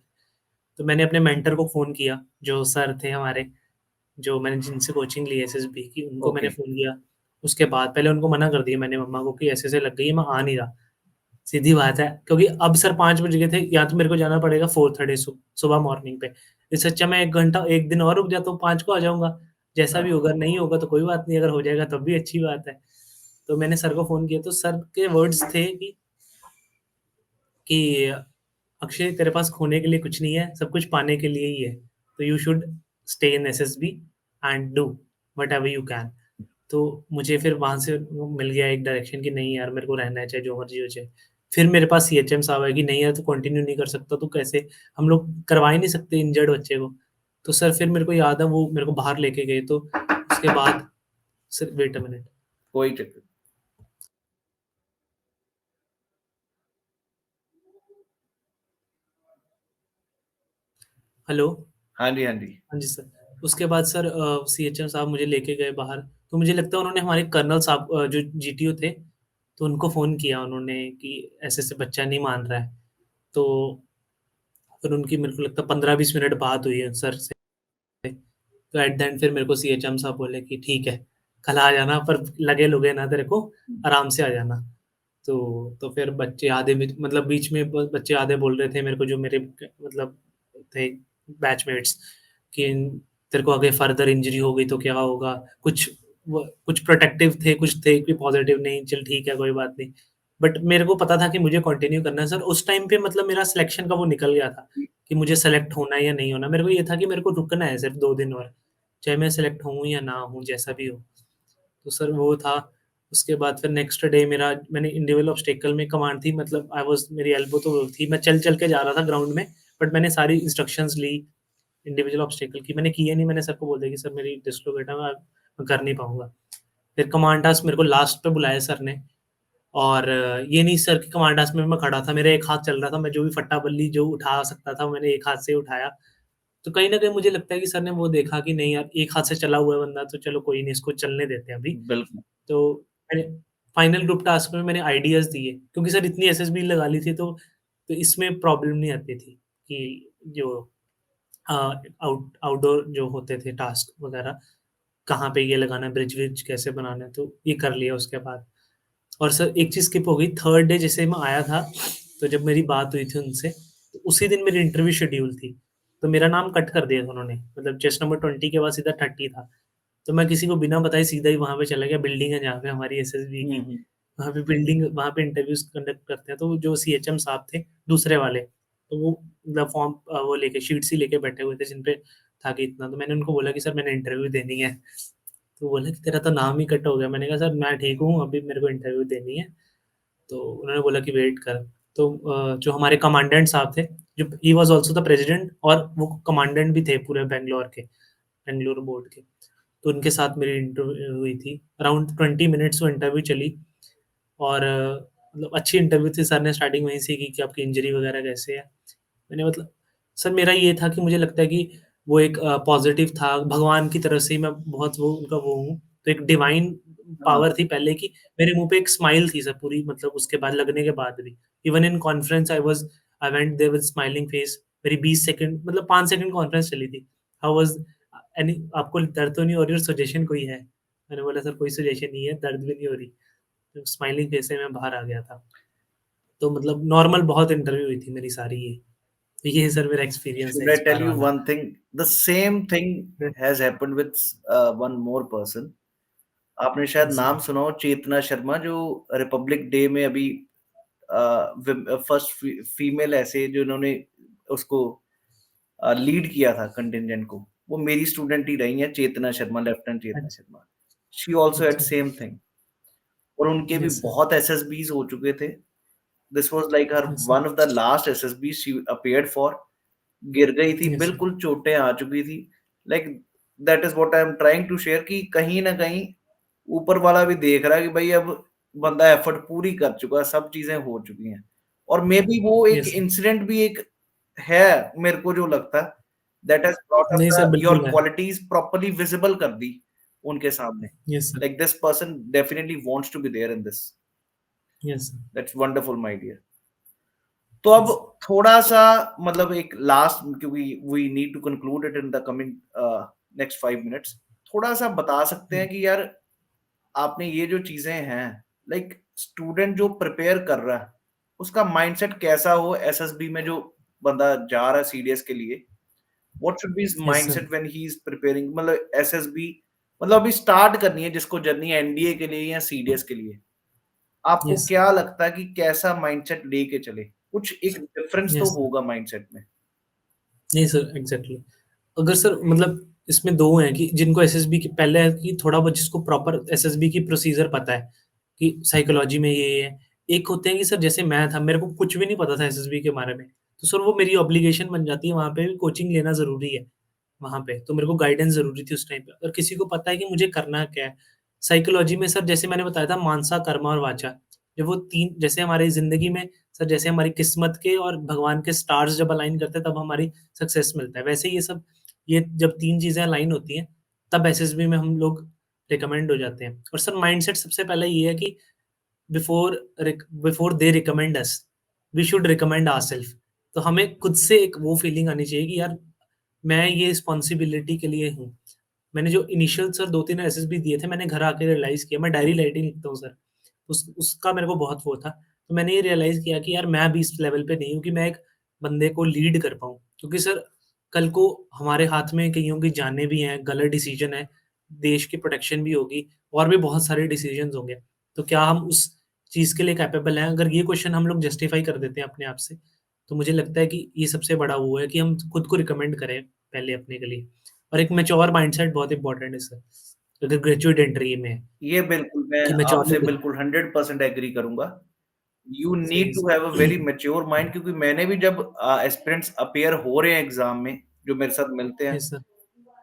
तो मैंने अपने मेंटर को फ़ोन किया, जो सर थे हमारे, जो मैंने जिनसे कोचिंग ली है एसएसबी की, उनको मैंने ओके। फ़ोन किया। उसके बाद पहले उनको मना कर दिया मैंने मम्मा को कि ऐसे-ऐसे लग गई है, मैं आ नहीं रहा। सीधी बात है, क्योंकि अब सर 5 बज गए थे, या तो मेरे को जाना पड़ेगा 4:30 सुबह मॉर्निंग पे। इससे अच्छा मैं 1 घंटा 1 दिन और रुक जाता हूँ, 5 को आ जाऊँगा। जैसा भी होगा, नहीं होगा तो कोई बात नहीं, अगर हो जाएगा तब भी अच्छी बात है। तो मैंने सर को फ़ोन किया, तो सर के वर्ड्स थे कि अक्षय तेरे पास खोने के लिए कुछ नहीं है, सब कुछ पाने के लिए ही है। तो you should stay in SSB and do whatever you can. तो मुझे फिर वहाँ से वो मिल गया एक डायरेक्शन कि नहीं यार मेरे को रहना है, चाहे जो मर्ज़ी हो जाए। फिर मेरे पास सीएचएम साहब आए कि नहीं यार तू कंटिन्यू नहीं कर सकता, तू कैसे, हम लोग करवा ही नहीं सकते इंजर्ड बच्चे को। तो सर फिर मेरे को याद है वो मेरे को बाहर लेके गए, तो उसके बाद सर वेट अ मिनट। कोई चक्कर। हेलो? हाँ जी, हाँ जी। हाँ जी सर। उसके बाद सर सीएचएम साहब मुझे लेके गए बाहर, तो मुझे लगता है उन्होंने हमारे कर्नल साहब जो जीटीओ थे, तो उनको फ़ोन किया उन्होंने कि ऐसे-ऐसे बच्चा नहीं मान रहा है। तो फिर उनकी मेरे को लगता है 15-20 मिनट बात हुई है सर से। तो एट द एंड फिर मेरे को सीएचएम साहब बोले कि ठीक है, कल आ जाना, पर लगे-लुगे ना तेरे को, आराम से आ जाना। तो फिर बच्चे आधे भी, मतलब बीच में बच्चे आधे बोल रहे थे मेरे को, जो मेरे मतलब थे बैचमेट्स, कि तेरे को आगे फर्दर इंजरी हो गई तो क्या होगा? कुछ प्रोटेक्टिव थे, कुछ थे कि पॉजिटिव, नहीं चल ठीक है कोई बात नहीं। बट मेरे को पता था कि मुझे कंटिन्यू करना है सर। उस टाइम पे मतलब मेरा सिलेक्शन का वो निकल गया था कि मुझे सेलेक्ट होना है या नहीं होना। मेरे को ये था कि मेरे को रुकना है सिर्फ 2 दिन और, चाहे मैं सेलेक्ट हूँ या ना हूँ, जैसा भी हो। तो सर वो था। उसके बाद फिर नेक्स्ट डे मैंने इंडिविजुअल ऑब्स्टेकल में कमांड थी, मतलब आई वाज़, मेरी एल्बो तो थी, मैं चल-चल के जा रहा था ग्राउंड में, बट मैंने सारी इंस्ट्रक्शंस ली इंडिविजुअल ऑब्स्टेकल की। मैंने किए नहीं, मैंने सर को बोल दिया कि सर मेरी डिस्लोकेट है, मैं कर नहीं पाऊँगा। फिर कमांड टास्क मेरे को लास्ट पे बुलाया सर ने, और ये नहीं सर कि कमांड टास्क में मैं खड़ा था, मेरा एक हाथ चल रहा था, मैं जो भी फट्टा-बल्ली जो उठा सकता था, मैंने एक हाथ से ही उठाया। तो कहीं न कहीं मुझे लगता है कि सर ने वो देखा कि नहीं यार, एक हाथ से चला हुआ है बंदा, तो चलो कोई नहीं, इसको चलने देते हैं अभी। बिल्कुल। तो मैंने फाइनल ग्रुप टास्क में मैंने आइडियाज़ दिए, क्योंकि सर इतनी एसएसबी लगा ली थी, तो इसमें प्रॉब्लम नहीं आती थी कि जो आउटडोर जो होते थे टास्क वगैरह, कहाँ पे ये लगाना है, ब्रिज-विज कैसे बनाना है, तो ये कर लिया उसके बाद। और सर एक चीज़ स्किप हो गई, थर्ड डे जैसे मैं आया था, तो जब मेरी बात हुई थी उनसे, तो उसी दिन मेरी इंटरव्यू शेड्यूल थी। तो मेरा नाम कट कर दिया था उन्होंने, मतलब चेस्ट नंबर 20 के बाद सीधा 30 था। तो मैं किसी को बिना बताए सीधा ही वहाँ पे चला गया, बिल्डिंग है जहाँ पे हमारी एसएसबी हुँ, की। हुँ। वहाँ पे इंटरव्यूज़ कंडक्ट करते हैं, तो जो सीएचएम साहब थे, दूसरे वाले, तो वो मतलब फॉर्म वो लेके शीट्स ही लेके बैठे हुए थे, जिन पे था कि इतना। तो मैंने उनको बोला कि सर मैंने इंटरव्यू देनी है। तो बोले कि तेरा तो नाम ही कट हो गया। मैंने कहा सर मैं ठीक हूँ, अभी मेरे को इंटरव्यू देनी है। तो उन्होंने बोला कि वेट कर। तो जो हमारे कमांडेंट साहब थे, जो he was also the president और वो कमांडेंट भी थे पूरे बैंगलोर बोर्ड के। तो उनके साथ मेरी इंटरव्यू हुई थी। अराउंड 20 मिनट्स वो इंटरव्यू चली और मतलब अच्छी इंटरव्यू थी। सर ने स्टार्टिंग वहीं से की कि आपकी इंजरी वगैरह कैसे है? मैंने मतलब सर मेरा ये था कि मुझे लगता है कि वो एक पॉज़िटिव था, भगवान की तरफ से ही मैं बहुत वो उनका वो हूँ। तो एक डिवाइन हाँ, पावर थी पहले की मेरे मुँह पे एक स्माइल थी सर पूरी मतलब उसके बाद लगने के बाद भी। Even in conference I went there with smiling face मेरी 20 सेकंड मतलब 5 सेकंड कॉन्फ्रेंस चली थी। हाउ वाज़ एनी आपको दर्द तो नहीं हो रही और सजेशन कोई है? मैंने बोला सर कोई सजेशन नहीं है, दर्द भी नहीं हो रही। तो स्माइलिंग फेस से मैं बाहर आ गया था। तो मतलब नॉर्मल बहुत इंटरव्यू हुई थी मेरी सारी ये। तो ये सर मेरा एक्सपीरियंस है should I tell HR you वाला। one thing? The same thing hmm, has happened with one more person. आपने शायद यस नाम सर। सुना हो चेतना शर्मा जो रिपब्लिक डे में अभी फर्स्ट फीमेल ऐसे जिन्होंने उसको लीड किया था कंटिजेंट को वो मेरी स्टूडेंट ही रही हैं चेतना शर्मा लेफ्टिनेंट चेतना अच्छा, शर्मा शी आल्सो हैड अच्छा। सेम थिंग और उनके भी यस सर, बहुत एसएसबीज हो चुके थे this was like her yes sir, one of the last SSB she appeared for गिर गई थी यस सर, बिल्कुल चोटें आ चुकी थी like that is what I am trying to share कि कहीं ना कहीं ऊपर वाला भी देख रहा है कि भाई अब बंदा एफर्ट पूरी कर चुका है सब चीजें हो चुकी हैं और मे बी वो एक यस सर। इंसिडेंट भी एक है मेरे को जो लगता है दैट हैज ब्रॉट अप नहीं सर, द योर बिल्कुल है। क्वालिटीज प्रॉपर्ली विजिबल कर दी उनके सामने yes sir, like this person definitely wants to be there in this yes sir, that's wonderful my dear तो अब यस, थोड़ा-सा मतलब एक लास्ट क्योंकि we need to conclude it in the coming next 5 minutes थोड़ा-सा बता सकते हुँ, हैं कि यार आपने ये जो चीज़ें हैं लाइक स्टूडेंट जो प्रिपेयर कर रहा है, उसका माइंडसेट कैसा हो एसएसबी में जो बंदा जा रहा है सीडीएस के लिए? What should be his yes sir, mindset when he is preparing मतलब एसएसबी मतलब अभी स्टार्ट करनी है जिसको जर्नी एनडीए के लिए या सीडीएस के लिए। आपको यस, क्या लगता है कि कैसा माइंडसेट लेके चले? कुछ एक डिफरेंस तो यस सर। होगा माइंडसेट में। नहीं सर, एग्ज़ैक्टली। अगर सर मतलब इसमें 2 हैं कि जिनको एसएसबी की पहले है कि थोड़ा बहुत जिसको प्रॉपर एसएसबी की प्रोसीजर पता है, कि साइकोलॉजी में ये है। एक होते हैं कि सर जैसे मैं था, मेरे को कुछ भी नहीं पता था एसएसबी के बारे में। तो सर वो मेरी ऑब्लिगेशन बन जाती है वहाँ पे भी कोचिंग लेना ज़रूरी है, वहाँ पे। तो मेरे को गाइडेंस ज़रूरी थी उस टाइम पे। अगर किसी को पता है कि मुझे करना क्या है, साइकोलॉजी में सर जैसे मैंने बताया था मानसा, कर्मा और वाचा। जब वो 3 जैसे हमारी ज़िंदगी में सर जैसे हमारी किस्मत के और भगवान के स्टार्स जब अलाइन करते हैं तब हमारी सक्सेस मिलता है। वैसे ये जब 3 चीज़ें अलाइन होती हैं, तब एसएसबी में हम लोग रिकमेंड हो जाते हैं। और सर माइंडसेट सबसे पहले ये है कि before they recommend us, we should recommend ourselves. तो हमें खुद से एक वो फीलिंग आनी चाहिए कि यार मैं ये रिस्पॉन्सिबिलिटी के लिए हूँ। मैंने जो इनिशियल सर 2-3 एसएसबी दिए थे, मैंने घर आके रियलाइज़ किया, मैं डायरी राइटिंग लिखता हूँ सर। उसका मेरे को बहुत वो था। तो मैंने ये रियलाइज़ किया कि यार मैं अभी इस लेवल पे नहीं हूँ कि मैं एक बंदे को लीड कर पाऊँ। क्योंकि सर कल को हमारे हाथ में कइयों की जानें भी हैं, गलत डिसीज़न है, देश की प्रोटेक्शन भी होगी और भी बहुत सारे डिसीज़न्स होंगे। तो क्या हम उस चीज़ के लिए कैपेबल हैं? अगर ये क्वेश्चन हम लोग जस्टिफ़ाई कर देते हैं अपने आप से, तो मुझे लगता है कि ये सबसे बड़ा वो है कि हम खुद को रिकमेंड करें पहले अपने के लिए। और एक मैच्योर माइंडसेट बहुत इम्पोर्टेंट है सर, अगर ग्रेजुएट एंट्री में है, ये बिल्कुल मैं कि मैच्योर आपसे होके बिल्कुल 100% एग्री करूँगा। यू सही है need to have a sir. Very mature mind क्योंकि मैंने भी जब एस्पिरेंट्स अपीयर हो रहे हैं एग्ज़ाम में, जो मेरे साथ मिलते हैं, yes sir,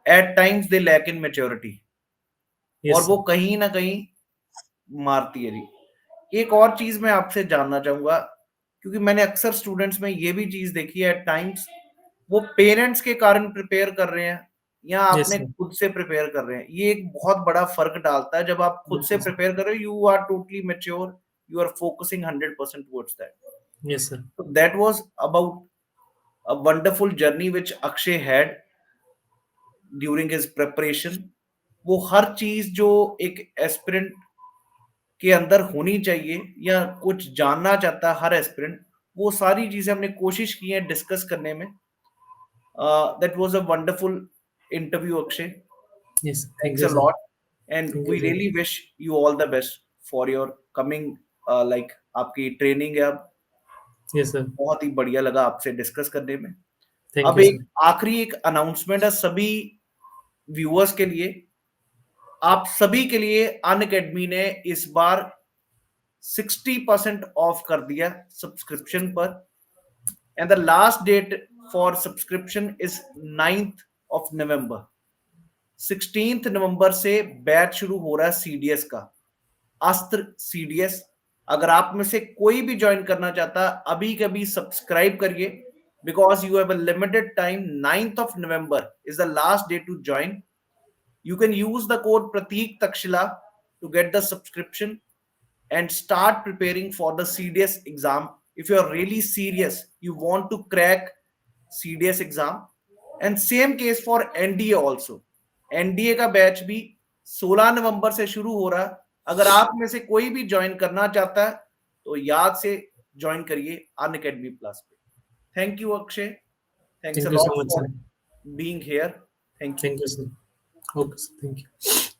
at times they lack in maturity और यस वो सर, कहीं न कहीं मारती है जी। एक और चीज़ मैं आपसे जानना चाहूँगा क्योंकि मैंने अक्सर स्टूडेंट्स में ये भी चीज़ देखी है एट टाइम्स वो पेरेंट्स के कारण प्रिपेयर कर रहे हैं या यस आपने सर, खुद से प्रिपेयर कर रहे हैं। ये एक बहुत बड़ा फ़र्क डालता है जब आप खुद से बिल्कुल सर। प्रिपेयर कर रहे हो you are totally mature, you are focusing 100% towards that. Yes sir, So that was about a wonderful journey which Akshay had during his preparation. वो हर चीज जो एक एस्पिरेंट के अंदर होनी चाहिए या कुछ जानना चाहता है हर एस्पिरेंट वो सारी चीजें हमने कोशिश की है डिस्कस करने में that was a wonderful interview Akshay yes, thank thanks you a sir, lot and thank you we sir, really wish you all the best for your coming like आपकी ट्रेनिंग है अब यस सर, बहुत ही बढ़िया लगा आपसे discuss करने में thank अब यू एक सर, आखिरी एक अनाउंसमेंट है सभी व्यूअर्स के लिए आप सभी के लिए अनअकैडमी ने इस बार 60% ऑफ कर दिया सब्सक्रिप्शन पर and the last date for subscription is 9th of November. 16th नवंबर से बैच शुरू हो रहा है सीडीएस का, अस्त्र सीडीएस। अगर आप में से कोई भी ज्वाइन करना चाहता है, अभी कभी सब्सक्राइब करिए, because you have a limited time. 9th of November is the last day to join. You can use the code Prateek Takshila to get the subscription and start preparing for the CDS exam. If you are really serious, you want to crack CDS exam. And same case for NDA also. NDA का batch भी 16 नवंबर से शुरू हो रहा है. अगर आप में से कोई भी ज्वाइन करना चाहता है तो याद से ज्वाइन करिए अनअकैडमी प्लस पे. Thank you Akshay. Thanks Thank a you lot so much, for sir. being here. Thank you. Thank you, sir. Okay, sir. Thank you.